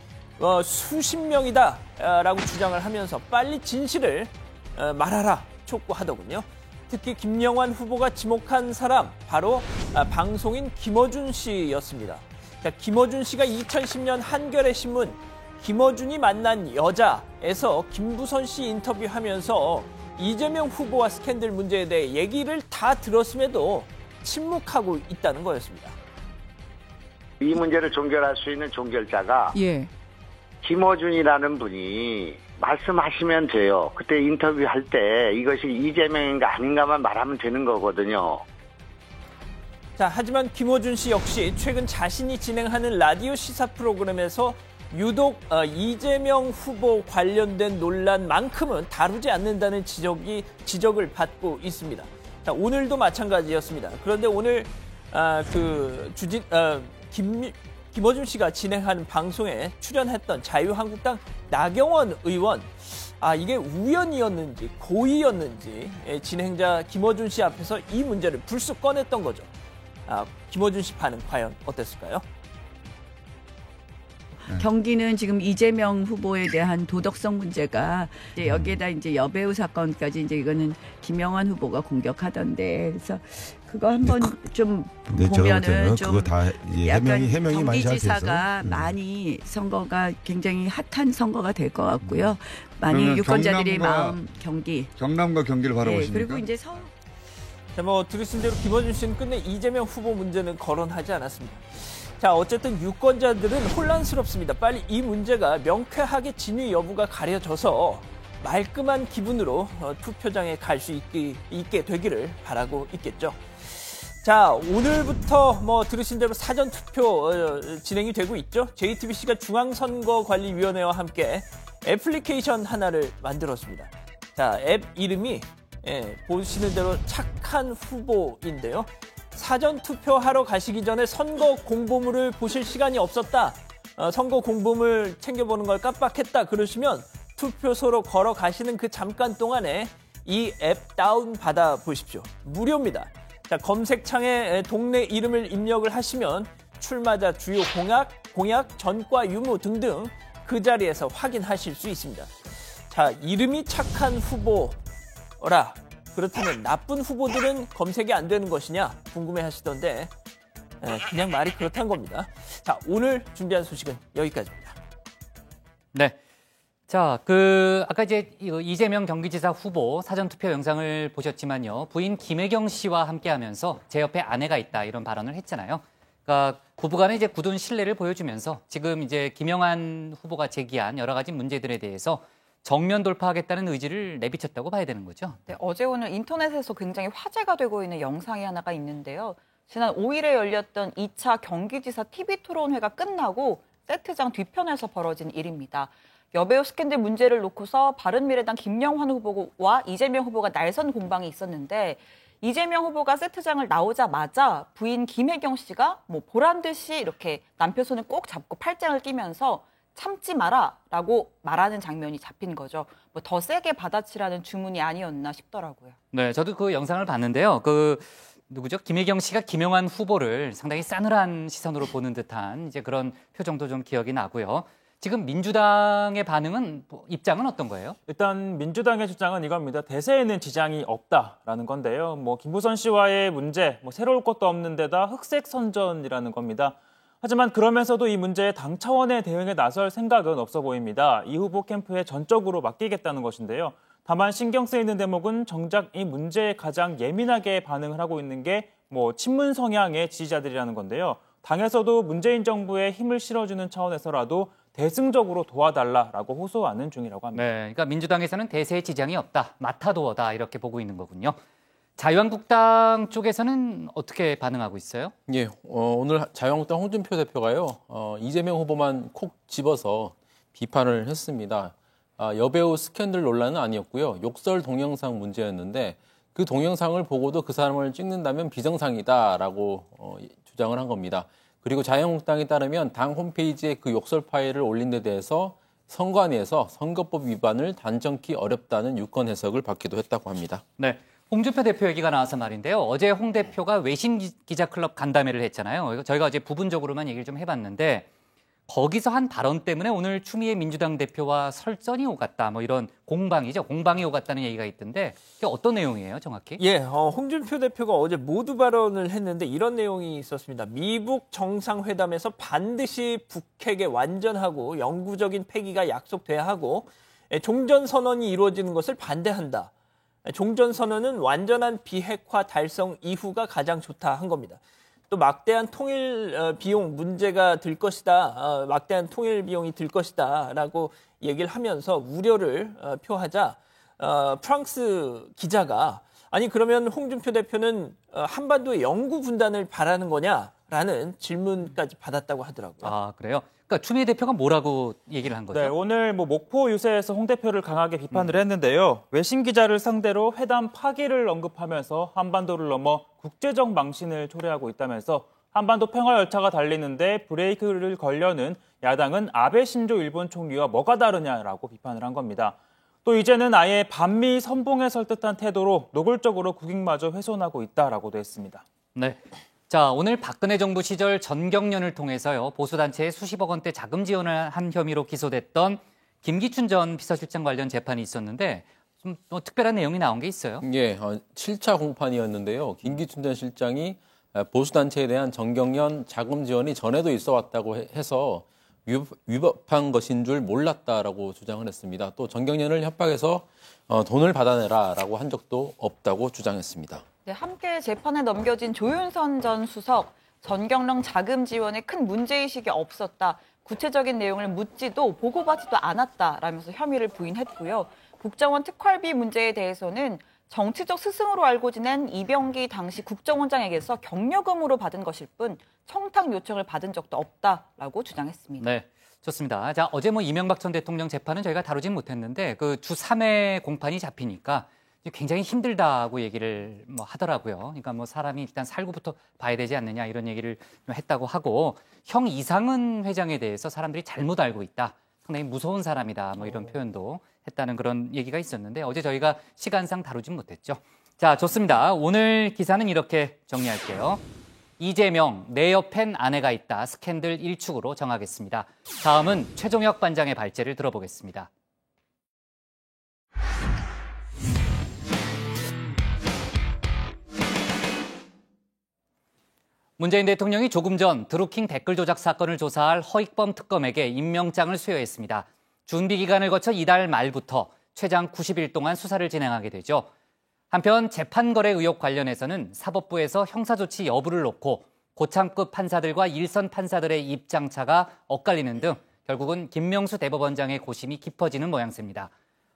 수십 명이다 라고 주장을 하면서 빨리 진실을 말하라 촉구하더군요. 특히 김영환 후보가 지목한 사람 바로 방송인 김어준 씨였습니다. 자, 김어준 씨가 2010년 한겨레 신문 김어준이 만난 여자에서 김부선 씨 인터뷰하면서 이재명 후보와 스캔들 문제에 대해 얘기를 다 들었음에도 침묵하고 있다는 거였습니다. 이 문제를 종결할 수 있는 종결자가 김어준이라는 분이 말씀하시면 돼요. 그때 인터뷰할 때 이것이 이재명인가 아닌가만 말하면 되는 거거든요. 자, 하지만 김어준 씨 역시 최근 자신이 진행하는 라디오 시사 프로그램에서 유독 이재명 후보 관련된 논란만큼은 다루지 않는다는 지적을 받고 있습니다. 자, 오늘도 마찬가지였습니다. 그런데 오늘 김어준 씨가 진행하는 방송에 출연했던 자유한국당 나경원 의원, 이게 우연이었는지 고의였는지 진행자 김어준 씨 앞에서 이 문제를 불쑥 꺼냈던 거죠. 김어준 씨 반응 과연 어땠을까요? 경기는 지금 이재명 후보에 대한 도덕성 문제가 이제 여기에다 이제 여배우 사건까지 이제 이거는 김영환 후보가 공격하던데 그래서 그거 한번 좀 보면은 좀 그거 다 약간 해명이 많이 잘 돼서 경기지사가 많이 선거가 굉장히 핫한 선거가 될 것 같고요. 많이 유권자들의 마음 경남과 경기를 바라보십니까? 그리고 이제 서울. 자, 들으신 대로 김어준 씨는 끝내 이재명 후보 문제는 거론하지 않았습니다. 자, 어쨌든 유권자들은 혼란스럽습니다. 빨리 이 문제가 명쾌하게 진위 여부가 가려져서 말끔한 기분으로 투표장에 갈 수 있게 되기를 바라고 있겠죠. 자, 오늘부터 들으신 대로 사전투표 진행이 되고 있죠. JTBC가 중앙선거관리위원회와 함께 애플리케이션 하나를 만들었습니다. 자, 앱 이름이 보시는 대로 착한 후보인데요. 사전 투표하러 가시기 전에 선거 공보물을 보실 시간이 없었다. 선거 공보물 챙겨보는 걸 깜빡했다. 그러시면 투표소로 걸어가시는 그 잠깐 동안에 이 앱 다운받아 보십시오. 무료입니다. 자, 검색창에 동네 이름을 입력을 하시면 출마자 주요 공약, 전과 유무 등등 그 자리에서 확인하실 수 있습니다. 자, 이름이 착한 후보라. 그렇다면 나쁜 후보들은 검색이 안 되는 것이냐 궁금해하시던데 그냥 말이 그렇다는 겁니다. 자, 오늘 준비한 소식은 여기까지입니다. 네. 자, 아까 이제 이재명 경기지사 후보 사전투표 영상을 보셨지만요. 부인 김혜경 씨와 함께하면서 제 옆에 아내가 있다 이런 발언을 했잖아요. 그러니까 부부간의 이제 굳은 신뢰를 보여주면서 지금 이제 김영환 후보가 제기한 여러 가지 문제들에 대해서 정면 돌파하겠다는 의지를 내비쳤다고 봐야 되는 거죠. 네, 어제 오늘 인터넷에서 굉장히 화제가 되고 있는 영상이 하나가 있는데요. 지난 5일에 열렸던 2차 경기지사 TV토론회가 끝나고 세트장 뒤편에서 벌어진 일입니다. 여배우 스캔들 문제를 놓고서 바른미래당 김영환 후보와 이재명 후보가 날선 공방이 있었는데 이재명 후보가 세트장을 나오자마자 부인 김혜경 씨가 보란 듯이 이렇게 남편 손을 꼭 잡고 팔짱을 끼면서 참지 마라라고 말하는 장면이 잡힌 거죠. 더 세게 받아치라는 주문이 아니었나 싶더라고요. 네, 저도 그 영상을 봤는데요. 누구죠? 김혜경 씨가 김영환 후보를 상당히 싸늘한 시선으로 보는 듯한 이제 그런 표정도 좀 기억이 나고요. 지금 민주당의 반응은 입장은 어떤 거예요? 일단 민주당의 주장은 이겁니다. 대세에는 지장이 없다라는 건데요. 김부선 씨와의 문제, 새로울 것도 없는 데다 흑색 선전이라는 겁니다. 하지만 그러면서도 이 문제에 당 차원의 대응에 나설 생각은 없어 보입니다. 이 후보 캠프에 전적으로 맡기겠다는 것인데요. 다만 신경 쓰이는 대목은 정작 이 문제에 가장 예민하게 반응을 하고 있는 게 친문 성향의 지지자들이라는 건데요. 당에서도 문재인 정부에 힘을 실어주는 차원에서라도 대승적으로 도와달라라고 호소하는 중이라고 합니다. 네, 그러니까 민주당에서는 대세에 지장이 없다, 마타도어다 이렇게 보고 있는 거군요. 자유한국당 쪽에서는 어떻게 반응하고 있어요? 예, 오늘 자유한국당 홍준표 대표가요, 이재명 후보만 콕 집어서 비판을 했습니다. 여배우 스캔들 논란은 아니었고요. 욕설 동영상 문제였는데 그 동영상을 보고도 그 사람을 찍는다면 비정상이다라고 주장을 한 겁니다. 그리고 자유한국당에 따르면 당 홈페이지에 그 욕설 파일을 올린 데 대해서 선관위에서 선거법 위반을 단정키 어렵다는 유권 해석을 받기도 했다고 합니다. 네. 홍준표 대표 얘기가 나와서 말인데요. 어제 홍 대표가 외신 기자클럽 간담회를 했잖아요. 저희가 어제 부분적으로만 얘기를 좀 해봤는데 거기서 한 발언 때문에 오늘 추미애 민주당 대표와 설전이 오갔다. 이런 공방이죠. 공방이 오갔다는 얘기가 있던데 이게 어떤 내용이에요, 정확히? 예, 홍준표 대표가 어제 모두 발언을 했는데 이런 내용이 있었습니다. 미북 정상회담에서 반드시 북핵의 완전하고 영구적인 폐기가 약속돼야 하고 종전선언이 이루어지는 것을 반대한다. 종전선언은 완전한 비핵화 달성 이후가 가장 좋다 한 겁니다. 또 막대한 통일 비용 문제가 들 것이다. 막대한 통일 비용이 들 것이다라고 얘기를 하면서 우려를 표하자 프랑스 기자가 아니 그러면 홍준표 대표는 한반도의 영구 분단을 바라는 거냐라는 질문까지 받았다고 하더라고요. 아 그래요? 그러니까 추미애 대표가 뭐라고 얘기를 한 거죠? 네, 오늘 목포 유세에서 홍 대표를 강하게 비판을 했는데요. 외신 기자를 상대로 회담 파기를 언급하면서 한반도를 넘어 국제적 망신을 초래하고 있다면서 한반도 평화 열차가 달리는데 브레이크를 걸려는 야당은 아베 신조 일본 총리와 뭐가 다르냐라고 비판을 한 겁니다. 또 이제는 아예 반미 선봉에 설 듯한 태도로 노골적으로 국익마저 훼손하고 있다라고도 했습니다. 네. 자, 오늘 박근혜 정부 시절 전경련을 통해서요. 보수단체에 수십억 원대 자금 지원을 한 혐의로 기소됐던 김기춘 전 비서실장 관련 재판이 있었는데 좀 특별한 내용이 나온 게 있어요? 예, 7차 공판이었는데요. 김기춘 전 실장이 보수단체에 대한 전경련 자금 지원이 전에도 있어 왔다고 해서 위법한 것인 줄 몰랐다라고 주장을 했습니다. 또 전경련을 협박해서 돈을 받아내라라고 한 적도 없다고 주장했습니다. 네, 함께 재판에 넘겨진 조윤선 전 수석, 전경련 자금 지원에 큰 문제의식이 없었다. 구체적인 내용을 묻지도 보고받지도 않았다라면서 혐의를 부인했고요. 국정원 특활비 문제에 대해서는 정치적 스승으로 알고 지낸 이병기 당시 국정원장에게서 경력금으로 받은 것일 뿐 청탁 요청을 받은 적도 없다라고 주장했습니다. 네, 좋습니다. 자, 어제 이명박 전 대통령 재판은 저희가 다루진 못했는데 그 주 3회 공판이 잡히니까 굉장히 힘들다고 얘기를 하더라고요. 그러니까 사람이 일단 살고부터 봐야 되지 않느냐 이런 얘기를 했다고 하고 형 이상은 회장에 대해서 사람들이 잘못 알고 있다. 상당히 무서운 사람이다. 이런 표현도 했다는 그런 얘기가 있었는데 어제 저희가 시간상 다루진 못했죠. 자, 좋습니다. 오늘 기사는 이렇게 정리할게요. 이재명, 내 옆엔 아내가 있다. 스캔들 1축으로 정하겠습니다. 다음은 최종혁 반장의 발제를 들어보겠습니다. 문재인 대통령이 조금 전 드루킹 댓글 조작 사건을 조사할 허익범 특검에게 임명장을 수여했습니다. 준비 기간을 거쳐 이달 말부터 최장 90일 동안 수사를 진행하게 되죠. 한편 재판 거래 의혹 관련해서는 사법부에서 형사조치 여부를 놓고 고참급 판사들과 일선 판사들의 입장차가 엇갈리는 등 결국은 김명수 대법원장의 고심이 깊어지는 모양새입니다.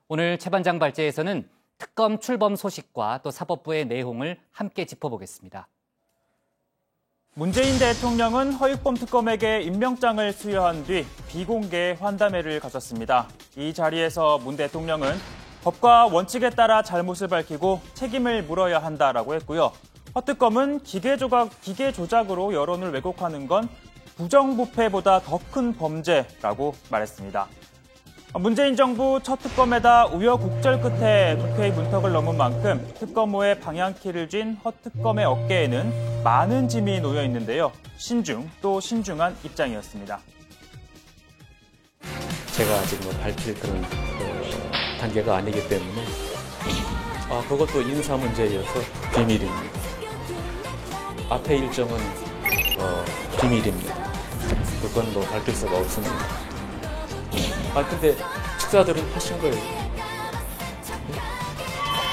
오늘 최 반장 발제에서는 특검 출범 소식과 또 사법부의 내용을 함께 짚어보겠습니다. 문재인 대통령은 허익범 특검에게 임명장을 수여한 뒤 비공개 환담회를 가졌습니다. 이 자리에서 문 대통령은 법과 원칙에 따라 잘못을 밝히고 책임을 물어야 한다라고 했고요. 허 특검은 기계 조작으로 여론을 왜곡하는 건 부정부패보다 더 큰 범죄라고 말했습니다. 문재인 정부 첫 특검에다 우여곡절 끝에 국회의 문턱을 넘은 만큼 특검호의 방향키를 쥔 허 특검의 어깨에는 많은 짐이 놓여 있는데요. 신중 또 신중한 입장이었습니다. 제가 아직 밝힐 그런 단계가 아니기 때문에 그것도 인사 문제여서 비밀입니다. 앞에 일정은 비밀입니다. 그건 밝힐 수가 없습니다. 근데 식사들은 하신 거예요.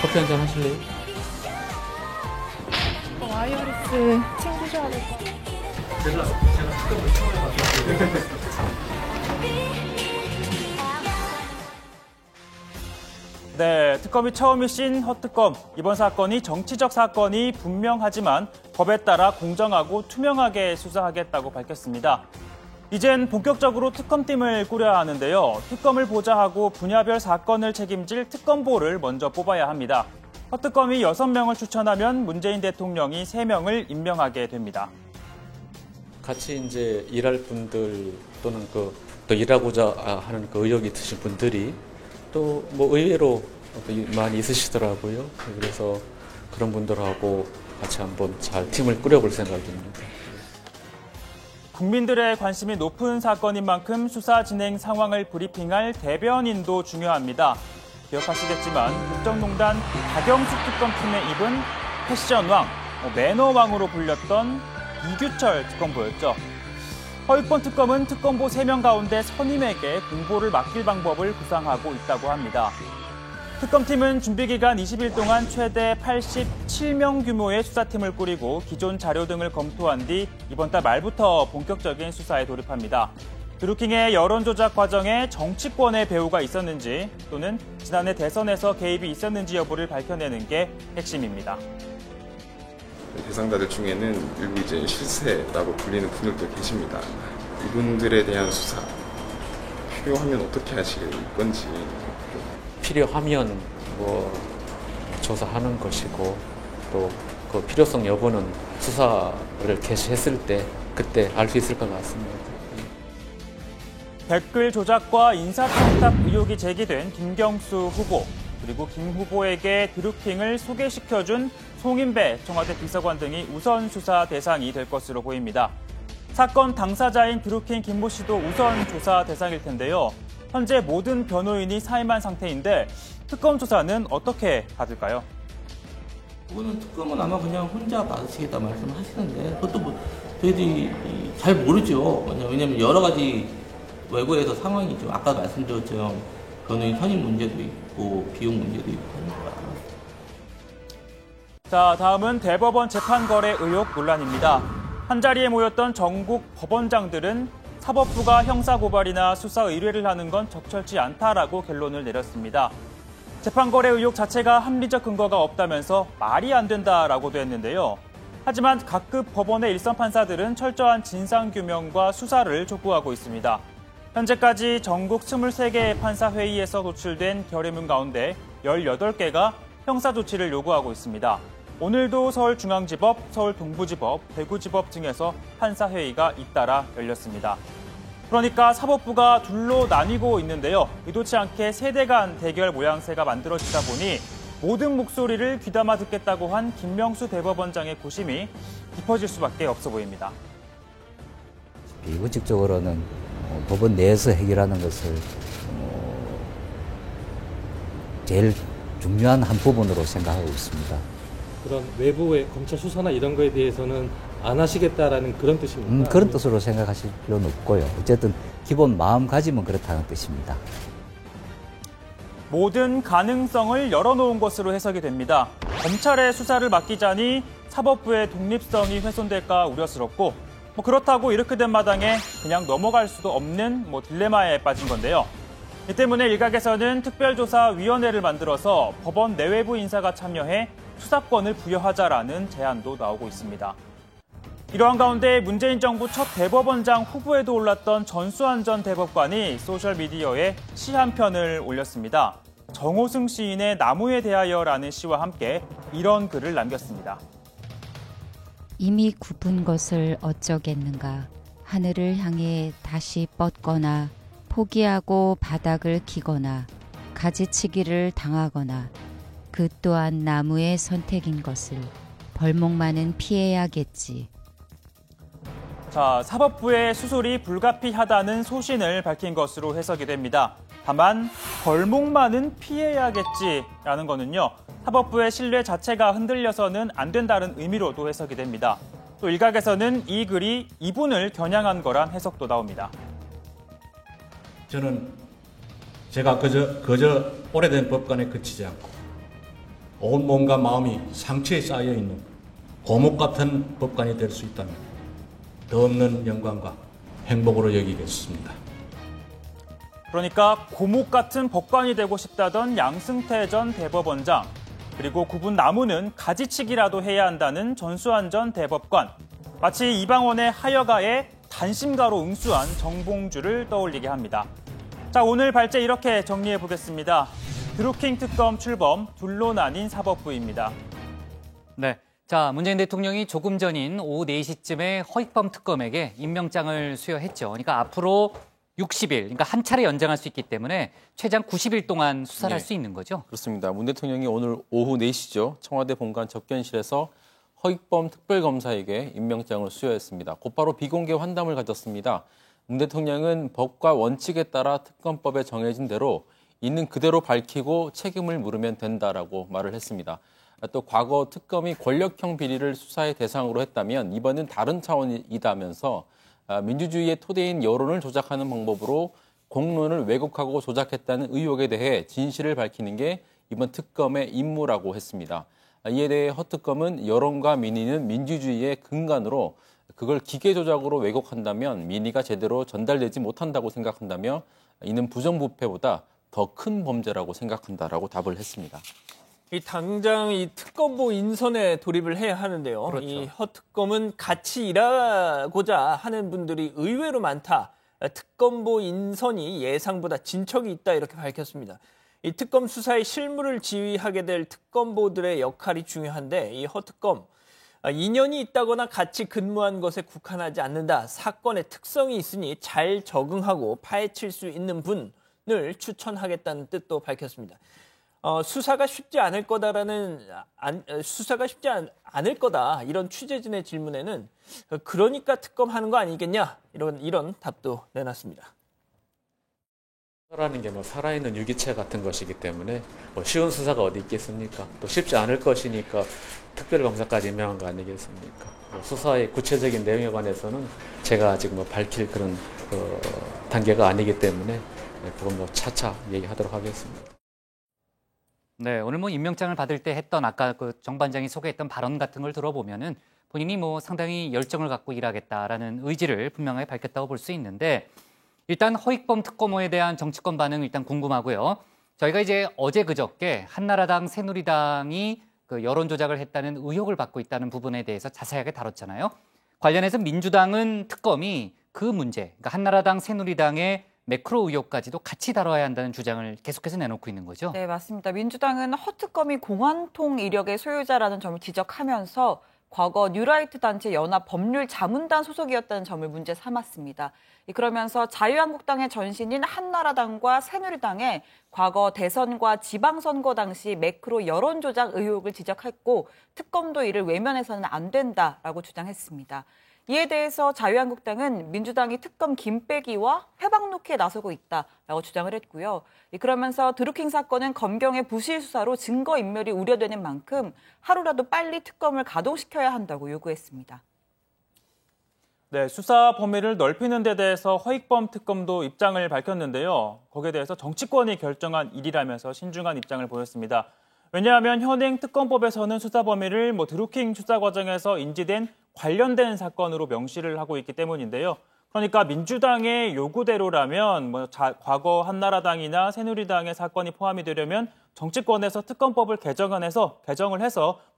커피 한잔 하실래요? 와이어리스 챙기셔야 될 것 같아요. 제가 특검을 처음 해봤어요. 네, 특검이 처음이신 허 특검. 이번 사건이 정치적 사건이 분명하지만 법에 따라 공정하고 투명하게 수사하겠다고 밝혔습니다. 이젠 본격적으로 특검팀을 꾸려야 하는데요. 특검을 보좌하고 분야별 사건을 책임질 특검보를 먼저 뽑아야 합니다. 허 특검이 6명을 추천하면 문재인 대통령이 3명을 임명하게 됩니다. 같이 이제 일할 분들 또는 또 일하고자 하는 의욕이 있으신 분들이 또 의외로 많이 있으시더라고요. 그래서 그런 분들하고 같이 한번 잘 팀을 꾸려볼 생각입니다. 국민들의 관심이 높은 사건인 만큼 수사 진행 상황을 브리핑할 대변인도 중요합니다. 기억하시겠지만 국정농단 박영숙 특검팀의 입은 패션왕, 매너왕으로 불렸던 이규철 특검보였죠. 허익범 특검은 특검보 3명 가운데 선임에게 공보를 맡길 방법을 구상하고 있다고 합니다. 특검팀은 준비기간 20일 동안 최대 87명 규모의 수사팀을 꾸리고 기존 자료 등을 검토한 뒤 이번 달 말부터 본격적인 수사에 돌입합니다. 드루킹의 여론조작 과정에 정치권의 배후가 있었는지 또는 지난해 대선에서 개입이 있었는지 여부를 밝혀내는 게 핵심입니다. 대상자들 중에는 일부 이제 실세라고 불리는 분들도 계십니다. 이분들에 대한 수사 필요하면 어떻게 하실 건지. 필요하면 조사하는 것이고 또 그 필요성 여부는 수사를 개시했을 때 그때 알 수 있을 것 같습니다. 댓글 조작과 인사청탁 의혹이 제기된 김경수 후보, 그리고 김 후보에게 드루킹을 소개시켜준 송인배 청와대 비서관 등이 우선 수사 대상이 될 것으로 보입니다. 사건 당사자인 드루킹 김모 씨도 우선 조사 대상일 텐데요. 현재 모든 변호인이 사임한 상태인데 특검 조사는 어떻게 받을까요? 이거는 특검은 아마 그냥 혼자 받으시겠다 말씀하시는데 그것도 저희들이 잘 모르죠. 왜냐하면 여러 가지 외부에서 상황이 좀 아까 말씀드렸처럼 변호인 선임 문제도 있고 비용 문제도 있고 하니까. 자, 다음은 대법원 재판거래 의혹 논란입니다. 한자리에 모였던 전국 법원장들은 사법부가 형사고발이나 수사 의뢰를 하는 건 적절치 않다라고 결론을 내렸습니다. 재판거래 의혹 자체가 합리적 근거가 없다면서 말이 안 된다라고도 했는데요. 하지만 각급 법원의 일선 판사들은 철저한 진상규명과 수사를 촉구하고 있습니다. 현재까지 전국 23개의 판사회의에서 도출된 결의문 가운데 18개가 형사조치를 요구하고 있습니다. 오늘도 서울중앙지법, 서울동부지법, 대구지법 등에서 판사회의가 잇따라 열렸습니다. 그러니까 사법부가 둘로 나뉘고 있는데요. 의도치 않게 세대 간 대결 모양새가 만들어지다 보니 모든 목소리를 귀담아 듣겠다고 한 김명수 대법원장의 고심이 깊어질 수밖에 없어 보입니다. 의식적으로는 법원 내에서 해결하는 것을 제일 중요한 한 부분으로 생각하고 있습니다. 그런 외부의 검찰 수사나 이런 거에 대해서는 안 하시겠다라는 그런 뜻입니까? 그런 뜻으로 생각하실 필요는 없고요. 어쨌든 기본 마음가짐은 그렇다는 뜻입니다. 모든 가능성을 열어놓은 것으로 해석이 됩니다. 검찰의 수사를 맡기자니 사법부의 독립성이 훼손될까 우려스럽고 그렇다고 이렇게 된 마당에 그냥 넘어갈 수도 없는 딜레마에 빠진 건데요. 이 때문에 일각에서는 특별조사위원회를 만들어서 법원 내외부 인사가 참여해 수사권을 부여하자라는 제안도 나오고 있습니다. 이러한 가운데 문재인 정부 첫 대법원장 후보에도 올랐던 전수환 전 대법관이 소셜미디어에 시 한 편을 올렸습니다. 정호승 시인의 나무에 대하여라는 시와 함께 이런 글을 남겼습니다. 이미 굽은 것을 어쩌겠는가. 하늘을 향해 다시 뻗거나 포기하고 바닥을 기거나 가지치기를 당하거나 그 또한 나무의 선택인 것을 벌목만은 피해야겠지. 자, 사법부의 수술이 불가피하다는 소신을 밝힌 것으로 해석이 됩니다. 다만 벌목만은 피해야겠지라는 거는요. 사법부의 신뢰 자체가 흔들려서는 안 된다는 의미로도 해석이 됩니다. 또 일각에서는 이 글이 이분을 겨냥한 거란 해석도 나옵니다. 저는 제가 그저 오래된 법관에 그치지 않고 온 몸과 마음이 상처에 쌓여있는 고목 같은 법관이 될 수 있다면 더 없는 영광과 행복으로 여기겠습니다. 그러니까 고목 같은 법관이 되고 싶다던 양승태 전 대법원장, 그리고 굽은 나무는 가지치기라도 해야 한다는 전수환 전 대법관, 마치 이방원의 하여가에 단심가로 응수한 정봉주를 떠올리게 합니다. 자, 오늘 발제 이렇게 정리해 보겠습니다. 드루킹 특검 출범, 둘로 나뉜 사법부입니다. 네. 자, 문재인 대통령이 조금 전인 오후 4시쯤에 허익범 특검에게 임명장을 수여했죠. 그러니까 앞으로 60일, 그러니까 한 차례 연장할 수 있기 때문에 최장 90일 동안 수사를 할 수 있는 거죠? 그렇습니다. 문 대통령이 오늘 오후 4시죠. 청와대 본관 접견실에서 허익범 특별검사에게 임명장을 수여했습니다. 곧바로 비공개 환담을 가졌습니다. 문 대통령은 법과 원칙에 따라 특검법에 정해진 대로 있는 그대로 밝히고 책임을 물으면 된다라고 말을 했습니다. 또 과거 특검이 권력형 비리를 수사의 대상으로 했다면 이번은 다른 차원이다면서 민주주의의 토대인 여론을 조작하는 방법으로 공론을 왜곡하고 조작했다는 의혹에 대해 진실을 밝히는 게 이번 특검의 임무라고 했습니다. 이에 대해 허 특검은 여론과 민의는 민주주의의 근간으로 그걸 기계 조작으로 왜곡한다면 민의가 제대로 전달되지 못한다고 생각한다며 이는 부정부패보다 더 큰 범죄라고 생각한다라고 답을 했습니다. 당장 이 특검보 인선에 돌입을 해야 하는데요. 그렇죠. 이 허 특검은 같이 일하고자 하는 분들이 의외로 많다. 특검보 인선이 예상보다 진척이 있다 이렇게 밝혔습니다. 이 특검 수사의 실무를 지휘하게 될 특검보들의 역할이 중요한데 이 허 특검 인연이 있다거나 같이 근무한 것에 국한하지 않는다. 사건의 특성이 있으니 잘 적응하고 파헤칠 수 있는 분을 추천하겠다는 뜻도 밝혔습니다. 수사가 쉽지 않을 거다 이런 취재진의 질문에는 그러니까 특검하는 거 아니겠냐 이런 답도 내놨습니다. 수사라는 게 살아있는 유기체 같은 것이기 때문에 쉬운 수사가 어디 있겠습니까? 또 쉽지 않을 것이니까 특별검사까지 임명한 거 아니겠습니까? 수사의 구체적인 내용에 관해서는 제가 아직 밝힐 그런 단계가 아니기 때문에 그건 차차 얘기하도록 하겠습니다. 네, 오늘 임명장을 받을 때 했던 아까 정 반장이 소개했던 발언 같은 걸 들어보면은 본인이 상당히 열정을 갖고 일하겠다라는 의지를 분명하게 밝혔다고 볼 수 있는데 일단 허익범 특검호에 대한 정치권 반응 일단 궁금하고요. 저희가 이제 어제 그저께 한나라당, 새누리당이 여론 조작을 했다는 의혹을 받고 있다는 부분에 대해서 자세하게 다뤘잖아요. 관련해서 민주당은 특검이 그 문제, 그러니까 한나라당, 새누리당의 매크로 의혹까지도 같이 다뤄야 한다는 주장을 계속해서 내놓고 있는 거죠. 네, 맞습니다. 민주당은 허 특검이 공안통 이력의 소유자라는 점을 지적하면서 과거 뉴라이트 단체 연합 법률 자문단 소속이었다는 점을 문제 삼았습니다. 그러면서 자유한국당의 전신인 한나라당과 새누리당의 과거 대선과 지방선거 당시 매크로 여론조작 의혹을 지적했고 특검도 이를 외면해서는 안 된다라고 주장했습니다. 이에 대해서 자유한국당은 민주당이 특검 김 빼기와 회방 놓기에 나서고 있다라고 주장을 했고요. 그러면서 드루킹 사건은 검경의 부실 수사로 증거인멸이 우려되는 만큼 하루라도 빨리 특검을 가동시켜야 한다고 요구했습니다. 네, 수사 범위를 넓히는 데 대해서 허익범 특검도 입장을 밝혔는데요. 거기에 대해서 정치권이 결정한 일이라면서 신중한 입장을 보였습니다. 왜냐하면 현행 특검법에서는 수사 범위를 드루킹 수사 과정에서 인지된 관련된 사건으로 명시를 하고 있기 때문인데요. 그러니까 민주당의 요구대로라면 과거 한나라당이나 새누리당의 사건이 포함이 되려면 정치권에서 특검법을 개정을 해서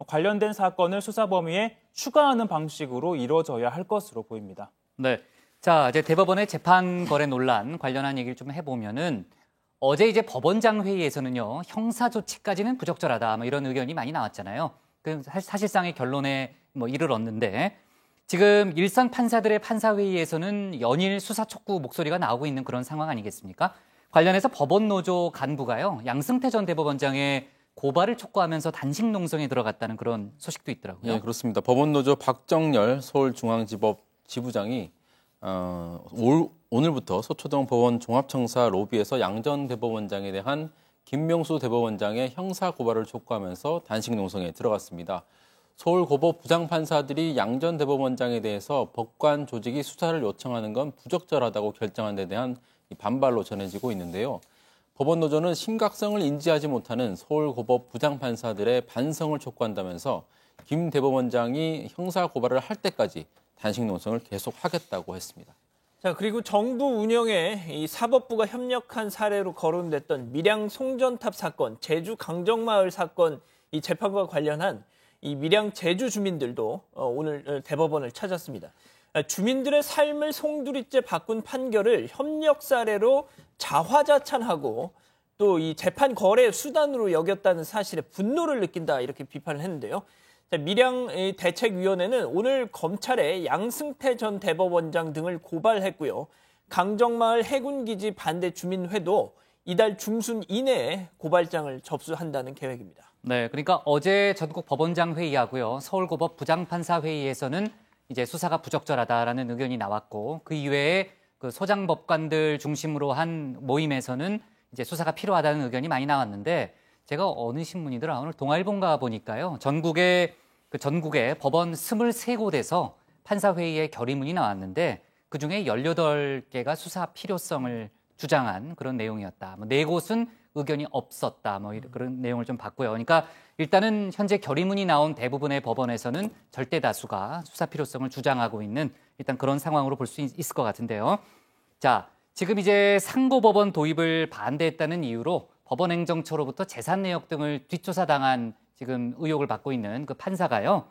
관련된 사건을 수사 범위에 추가하는 방식으로 이루어져야 할 것으로 보입니다. 네, 자 이제 대법원의 재판 거래 논란 관련한 얘기를 좀 해보면은 어제 이제 법원장 회의에서는요 형사 조치까지는 부적절하다 이런 의견이 많이 나왔잖아요. 그 사실상의 결론에 이를 얻는데 지금 일선 판사들의 판사회의에서는 연일 수사 촉구 목소리가 나오고 있는 그런 상황 아니겠습니까? 관련해서 법원노조 간부가요 양승태 전 대법원장의 고발을 촉구하면서 단식 농성에 들어갔다는 그런 소식도 있더라고요. 네, 그렇습니다. 법원노조 박정열 서울중앙지법 지부장이 오늘부터 서초동 법원 종합청사 로비에서 양 전 대법원장에 대한 김명수 대법원장의 형사 고발을 촉구하면서 단식 농성에 들어갔습니다. 서울고법 부장판사들이 양 전 대법원장에 대해서 법관 조직이 수사를 요청하는 건 부적절하다고 결정한 데 대한 반발로 전해지고 있는데요. 법원노조는 심각성을 인지하지 못하는 서울고법 부장판사들의 반성을 촉구한다면서 김 대법원장이 형사 고발을 할 때까지 단식 농성을 계속하겠다고 했습니다. 자, 그리고 정부 운영에 이 사법부가 협력한 사례로 거론됐던 밀양 송전탑 사건, 제주 강정마을 사건 이 재판과 관련한 이 밀양 제주 주민들도 오늘 대법원을 찾았습니다. 주민들의 삶을 송두리째 바꾼 판결을 협력 사례로 자화자찬하고 또 이 재판 거래 수단으로 여겼다는 사실에 분노를 느낀다 이렇게 비판을 했는데요. 자, 밀양 대책위원회는 오늘 검찰에 양승태 전 대법원장 등을 고발했고요. 강정마을 해군기지 반대 주민회도 이달 중순 이내에 고발장을 접수한다는 계획입니다. 네, 그러니까 어제 전국 법원장 회의하고요. 서울고법 부장판사 회의에서는 이제 수사가 부적절하다라는 의견이 나왔고 그 이외에 그 소장법관들 중심으로 한 모임에서는 이제 수사가 필요하다는 의견이 많이 나왔는데 제가 어느 신문이더라 오늘 동아일보인가 보니까요. 전국에 법원 23곳에서 판사회의에 결의문이 나왔는데 그중에 18개가 수사 필요성을 주장한 그런 내용이었다. 4곳은 의견이 없었다. 뭐 그런 내용을 좀 봤고요. 그러니까 일단은 현재 결의문이 나온 대부분의 법원에서는 절대 다수가 수사 필요성을 주장하고 있는 일단 그런 상황으로 볼 수 있을 것 같은데요. 자, 지금 이제 상고법원 도입을 반대했다는 이유로 법원행정처로부터 재산 내역 등을 뒷조사당한 지금 의혹을 받고 있는 그 판사가요.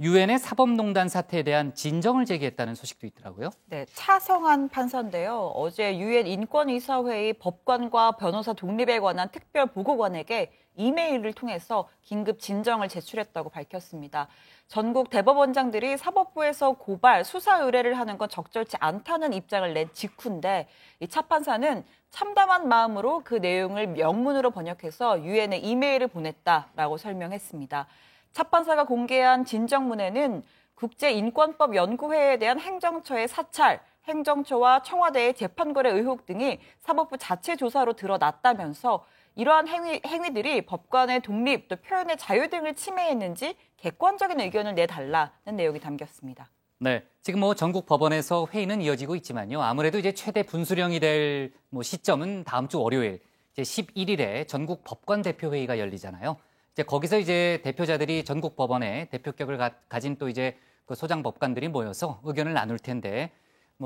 유엔의 사법농단 사태에 대한 진정을 제기했다는 소식도 있더라고요. 네, 차성한 판사인데요. 어제 유엔 인권이사회의 법관과 변호사 독립에 관한 특별 보고관에게 이메일을 통해서 긴급 진정을 제출했다고 밝혔습니다. 전국 대법원장들이 사법부에서 고발, 수사 의뢰를 하는 건 적절치 않다는 입장을 낸 직후인데 이 차 판사는 참담한 마음으로 그 내용을 명문으로 번역해서 유엔에 이메일을 보냈다라고 설명했습니다. 차 판사가 공개한 진정문에는 국제인권법 연구회에 대한 행정처의 사찰, 행정처와 청와대의 재판거래 의혹 등이 사법부 자체 조사로 드러났다면서 이러한 행위들이 법관의 독립, 또 표현의 자유 등을 침해했는지 객관적인 의견을 내달라는 내용이 담겼습니다. 네, 지금 뭐 전국 법원에서 회의는 이어지고 있지만요. 아무래도 이제 최대 분수령이 될 시점은 다음 주 월요일, 이제 11일에 전국 법관 대표 회의가 열리잖아요. 이제 거기서 이제 대표자들이 전국 법원의 대표격을 가진 또 이제 그 소장 법관들이 모여서 의견을 나눌 텐데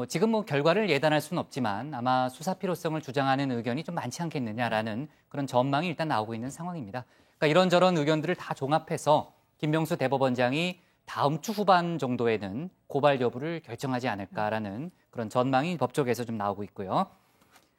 지금 결과를 예단할 수는 없지만 아마 수사 필요성을 주장하는 의견이 좀 많지 않겠느냐라는 그런 전망이 일단 나오고 있는 상황입니다. 그러니까 이런저런 의견들을 다 종합해서 김명수 대법원장이 다음 주 후반 정도에는 고발 여부를 결정하지 않을까라는 그런 전망이 법 쪽에서 좀 나오고 있고요.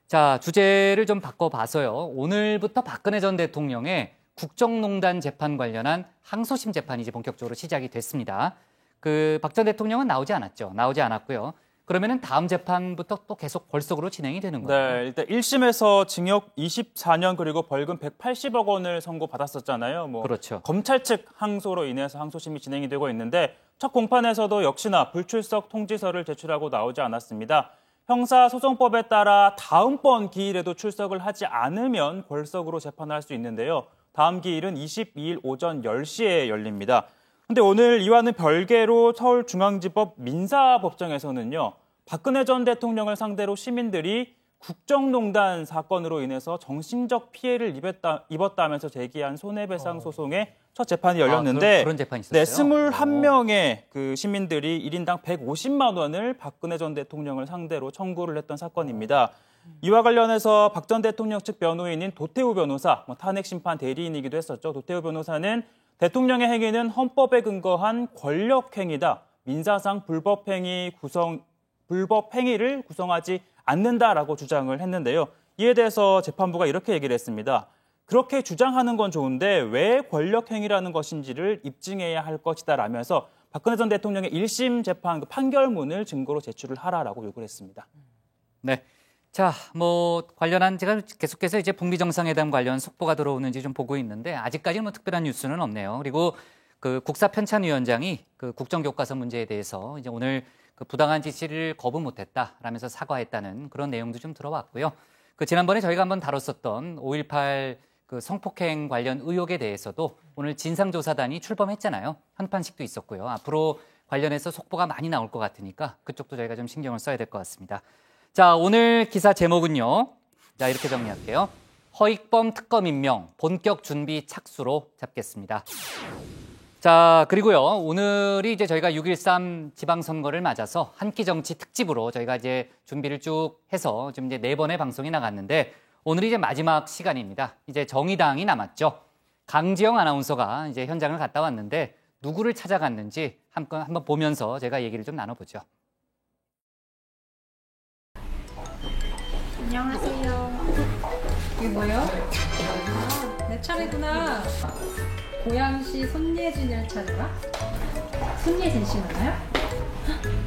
자, 주제를 좀 바꿔봐서요. 오늘부터 박근혜 전 대통령의 국정농단 재판 관련한 항소심 재판이 이제 본격적으로 시작이 됐습니다. 그 박 전 대통령은 나오지 않았고요. 그러면은 다음 재판부터 또 계속 벌써로 진행이 되는 거예요. 네, 일단 1심에서 징역 24년 그리고 벌금 180억 원을 선고받았었잖아요. 그렇죠. 검찰 측 항소로 인해서 항소심이 진행이 되고 있는데 첫 공판에서도 역시나 불출석 통지서를 제출하고 나오지 않았습니다. 형사소송법에 따라 다음번 기일에도 출석을 하지 않으면 벌석으로 재판을 할 수 있는데요. 다음 기일은 22일 오전 10시에 열립니다. 근데 오늘 이와는 별개로 서울중앙지법 민사법정에서는요. 박근혜 전 대통령을 상대로 시민들이 국정농단 사건으로 인해서 정신적 피해를 입었다면서 제기한 손해배상 소송의 첫 재판이 열렸는데 그런 재판이 있었어요? 네, 21명의 그 시민들이 1인당 150만 원을 박근혜 전 대통령을 상대로 청구를 했던 사건입니다. 이와 관련해서 박 전 대통령 측 변호인인 도태우 변호사, 탄핵심판 대리인이기도 했었죠. 도태우 변호사는 대통령의 행위는 헌법에 근거한 권력행위다. 민사상 불법행위를 구성하지 않는다라고 주장을 했는데요. 이에 대해서 재판부가 이렇게 얘기를 했습니다. 그렇게 주장하는 건 좋은데 왜 권력행위라는 것인지를 입증해야 할 것이다라면서 박근혜 전 대통령의 1심 재판 판결문을 증거로 제출을 하라라고 요구를 했습니다. 네. 자, 관련한 제가 계속해서 이제 북미 정상회담 관련 속보가 들어오는지 좀 보고 있는데 아직까지는 특별한 뉴스는 없네요. 그리고 그 국사편찬위원장이 그 국정교과서 문제에 대해서 이제 오늘 그 부당한 지시를 거부 못했다라면서 사과했다는 그런 내용도 좀 들어왔고요. 그 지난번에 저희가 한번 다뤘었던 5.18 그 성폭행 관련 의혹에 대해서도 오늘 진상조사단이 출범했잖아요. 현판식도 있었고요. 앞으로 관련해서 속보가 많이 나올 것 같으니까 그쪽도 저희가 좀 신경을 써야 될 것 같습니다. 자, 오늘 기사 제목은요. 자, 이렇게 정리할게요. 허익범 특검 임명, 본격 준비 착수로 잡겠습니다. 자, 그리고요. 오늘이 이제 저희가 6.13 지방선거를 맞아서 한 끼 정치 특집으로 저희가 이제 준비를 쭉 해서 지금 이제 4번의 방송이 나갔는데 오늘이 이제 마지막 시간입니다. 이제 정의당이 남았죠. 강지영 아나운서가 이제 현장을 갔다 왔는데 누구를 찾아갔는지 한번 보면서 제가 얘기를 좀 나눠보죠. 안녕하세요. 이게 뭐예요? 아, 내 차례구나. 고양시 손예진을 찾아라. 손예진 씨 맞나요?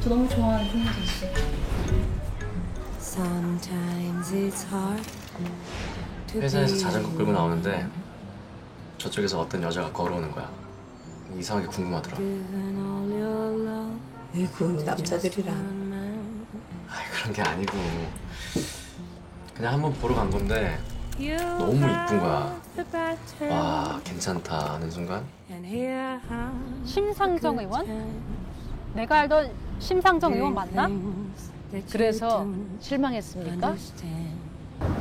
저 너무 좋아하는 손예진 씨. 회사에서 자전거 끌고 나오는데 저쪽에서 어떤 여자가 걸어오는 거야. 이상하게 궁금하더라. 아이고, 남자들이라. 아이, 그런 게 아니고 그냥 한번 보러 간 건데 너무 이쁜 거야. 와, 괜찮다 하는 순간. 심상정 의원? 내가 알던 심상정 의원 맞나? 그래서 실망했습니까?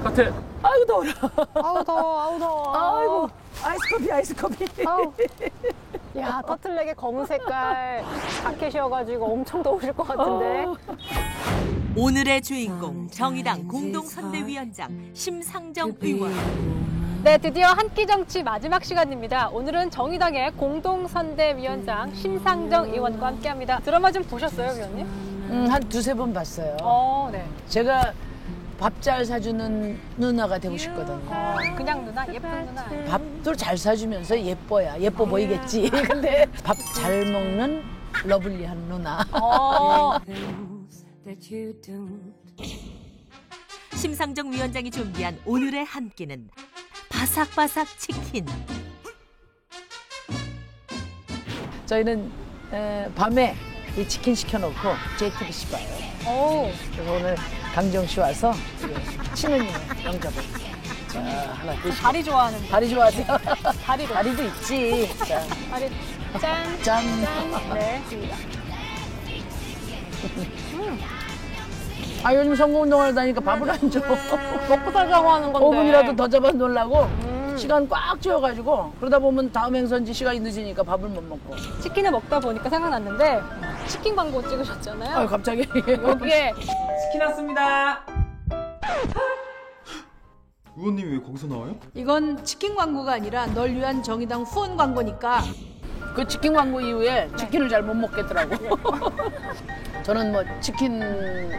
같아. 아이고 더워라. 아우 더워, 아우 더워. 아이고 아이스커피. 아우. 야, 터틀넥의 검은 색깔 자켓이어가지고 엄청 더우실 것 같은데. 오늘의 주인공 정의당 공동선대위원장 심상정 의원. 네, 드디어 한 끼 정치 마지막 시간입니다. 오늘은 정의당의 공동선대위원장 심상정 의원과 함께합니다. 드라마 좀 보셨어요, 위원님? 한 두세 번 봤어요. 네. 제가 밥 잘 사주는 누나가 되고 싶거든요. 그냥 누나, 예쁜 누나. 밥도 잘 사주면서 예뻐야 예뻐 보이겠지. 근데 밥 잘 먹는 러블리한 누나. 심상정 위원장이 준비한 오늘의 한 끼는 바삭바삭 치킨. 저희는 밤에 이 치킨 시켜놓고 JTBC 봐요. 그래서 오늘 강정 씨 와서 친언니 영접을. 자, 하나 드시고. 다리 좋아하는. 다리 좋아하세요? 다리로. 다리도 있지. 자. 다리 짠. 짠. 네, 좋습니다. 아, 요즘 선거운동을 다니까 밥을 안 줘. 먹고 살자고 하는 건데. 5분이라도 더 잡아 놓으려고 시간 꽉 채워가지고 그러다 보면 다음 행선지 시간이 늦으니까 밥을 못 먹고. 치킨을 먹다 보니까 생각났는데 치킨 광고 찍으셨잖아요. 아, 갑자기. 여기에 치킨 왔습니다. 의원님이 왜 거기서 나와요? 이건 치킨 광고가 아니라 널 위한 정의당 후원 광고니까 그 치킨 광고 이후에 치킨을 잘 못 먹겠더라고. 저는 뭐 치킨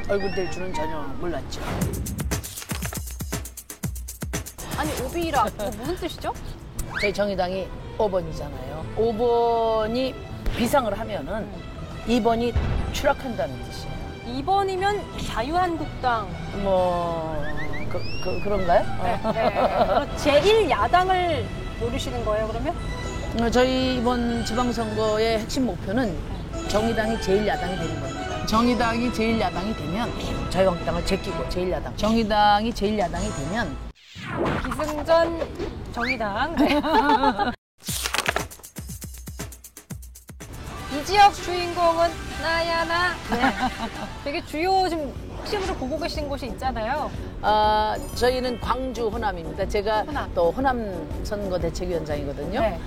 얼굴 될 줄은 전혀 몰랐죠. 아니, 오비라 무슨 뜻이죠? 저희 정의당이 5번이잖아요. 5번이 비상을 하면은 2번이 추락한다는 뜻이에요. 2번이면 자유한국당. 뭐 그런가요? 네. 제1야당을 노리시는 거예요, 그러면? 저희 이번 지방선거의 핵심 목표는 정의당이 제1야당이 되는 겁니다. 정의당이 제1야당이 되면 자유한국당을 제끼고 제1야당. 정의당이 제1야당이 되면 기승전 정의당. 네. 이 지역 주인공은 나야 나. 네. 되게 주요 지금 핵심으로 보고 계신 곳이 있잖아요. 저희는 광주 호남입니다. 제가 또 호남 선거대책위원장이거든요. 네.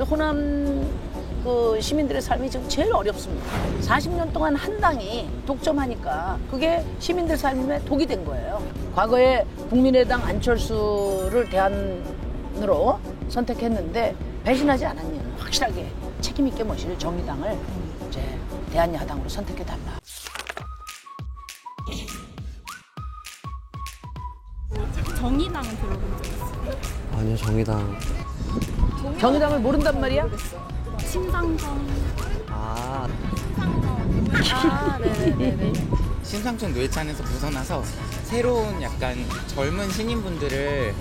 호남 그 시민들의 삶이 지금 제일 어렵습니다. 40년 동안 한 당이 독점하니까 그게 시민들 삶에 독이 된 거예요. 과거에 국민의당 안철수를 대안으로 선택했는데 배신하지 않았냐는 확실하게 책임 있게 모실 정의당을 이제 대안야당으로 선택해달라. 정의당은 들어본 적 있어요? 아니요, 정의당. 정의당을 모른단 말이야? 심상정. 네네네. 심상정 노회찬에서 벗어나서 새로운 약간 젊은 신인분들을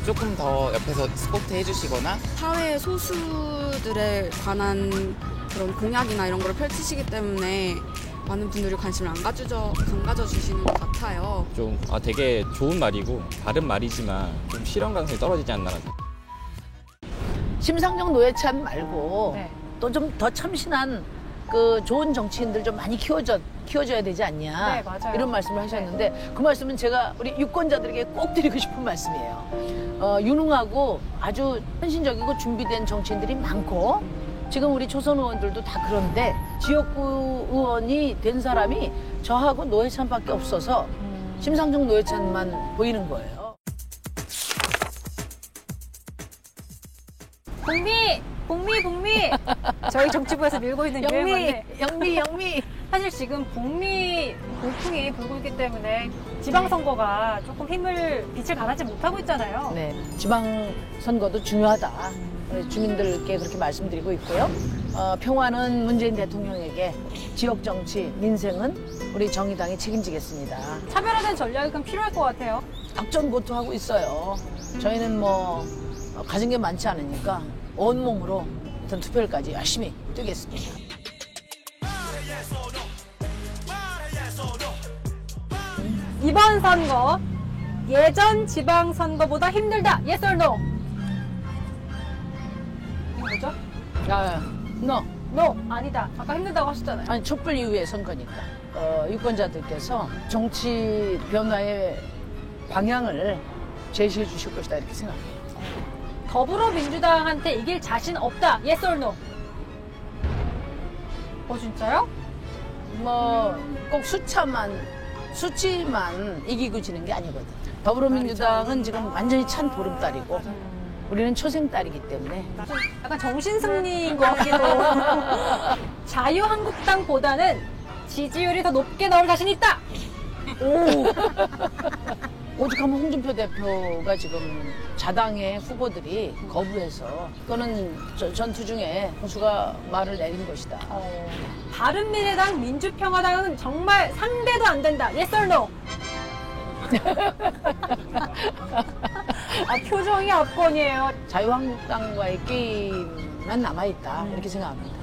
조금 더 옆에서 스포트 해주시거나 사회 소수들에 관한 그런 공약이나 이런 걸 펼치시기 때문에 많은 분들이 관심을 안 가져주시는 것 같아요. 좀 되게 좋은 말이고 바른 말이지만 좀 실현 가능성이 떨어지지 않나. 심상정 노회찬 말고 또 좀 더 참신한 그 좋은 정치인들 좀 많이 키워줘야 되지 않냐. 네, 맞아요. 이런 말씀을 하셨는데 그 말씀은 제가 우리 유권자들에게 꼭 드리고 싶은 말씀이에요. 유능하고 아주 헌신적이고 준비된 정치인들이 많고 지금 우리 초선 의원들도 다 그런데 지역구 의원이 된 사람이 저하고 노회찬밖에 없어서 심상정 노회찬만 보이는 거예요. 복미. 저희 정치부에서 밀고 있는 유행어인데. 영미. 사실 지금 복미 돌풍이 불고 있기 때문에 지방선거가 조금 빛을 발하지 못하고 있잖아요. 네, 지방선거도 중요하다. 주민들께 그렇게 말씀드리고 있고요. 평화는 문재인 대통령에게, 지역 정치, 민생은 우리 정의당이 책임지겠습니다. 차별화된 전략이 그럼 필요할 것 같아요. 덕전고투하고 있어요. 저희는 뭐 가진 게 많지 않으니까 온몸으로 하여튼 투표일까지 열심히 뛰겠습니다. 이번 선거 예전 지방선거보다 힘들다. Yes or no? 뭐죠? No. 아니다. 아까 힘들다고 하셨잖아요. 아니, 촛불 이후의 선거니까. 유권자들께서 정치 변화의 방향을 제시해 주실 것이다 이렇게 생각합니다. 더불어민주당한테 이길 자신 없다. Yes or no? 진짜요? 뭐 꼭 수치만 이기고 지는 게 아니거든. 더불어민주당은 지금 완전히 찬 보름달이고 우리는 초생달이기 때문에 약간 정신승리인 것 같기도. 자유한국당보다는 지지율이 더 높게 나올 자신 있다. 오죽하면 홍준표 대표가 지금 자당의 후보들이 거부해서 이거는 전투 중에 홍수가 말을 내린 것이다. 바른미래당, 민주평화당은 정말 상대도 안 된다. Yes or no? 표정이 압권이에요. 자유한국당과의 게임만 남아있다 이렇게 생각합니다.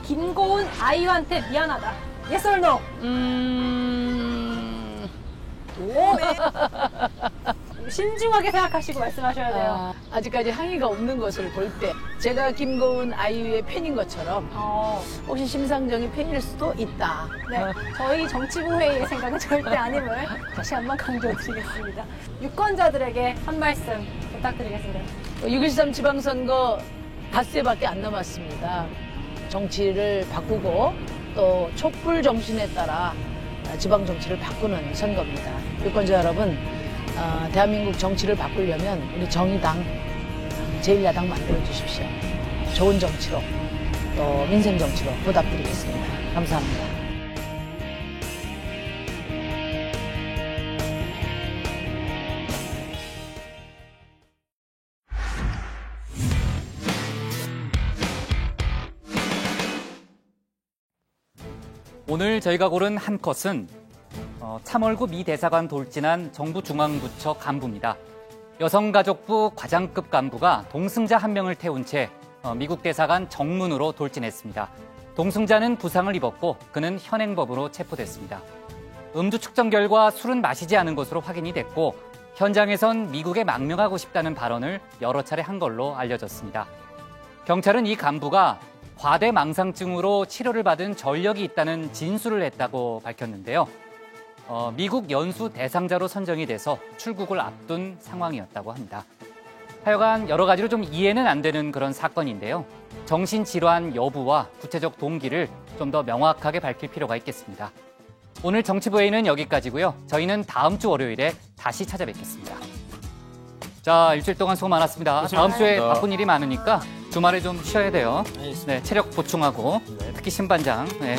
김고은 아이유한테 미안하다. Yes or no? 신중하게 생각하시고 말씀하셔야 돼요. 아직까지 항의가 없는 것을 볼 때 제가 김고은 아이유의 팬인 것처럼 혹시 심상정이 팬일 수도 있다. 네, 저희 정치부 회의의 생각은 절대 아님을 다시 한번 강조드리겠습니다. 유권자들에게 한 말씀 부탁드리겠습니다. 6.13 지방선거 닷새밖에 안 남았습니다. 정치를 바꾸고 또 촛불 정신에 따라 지방 정치를 바꾸는 선거입니다. 유권자 여러분, 대한민국 정치를 바꾸려면 우리 정의당, 제1야당 만들어 주십시오. 좋은 정치로 또 민생 정치로 보답드리겠습니다. 감사합니다. 오늘 저희가 고른 한 컷은 참얼구 미 대사관 돌진한 정부 중앙부처 간부입니다. 여성가족부 과장급 간부가 동승자 한 명을 태운 채 미국 대사관 정문으로 돌진했습니다. 동승자는 부상을 입었고 그는 현행범으로 체포됐습니다. 음주 측정 결과 술은 마시지 않은 것으로 확인이 됐고 현장에선 미국에 망명하고 싶다는 발언을 여러 차례 한 걸로 알려졌습니다. 경찰은 이 간부가 과대망상증으로 치료를 받은 전력이 있다는 진술을 했다고 밝혔는데요. 미국 연수 대상자로 선정이 돼서 출국을 앞둔 상황이었다고 합니다. 하여간 여러 가지로 좀 이해는 안 되는 그런 사건인데요. 정신질환 여부와 구체적 동기를 좀 더 명확하게 밝힐 필요가 있겠습니다. 오늘 정치부회의는 여기까지고요. 저희는 다음 주 월요일에 다시 찾아뵙겠습니다. 자, 일주일 동안 수고 많았습니다. 다음 주에 바쁜 일이 많으니까 주말에 좀 쉬어야 돼요. 네, 체력 보충하고 특히 신반장. 네.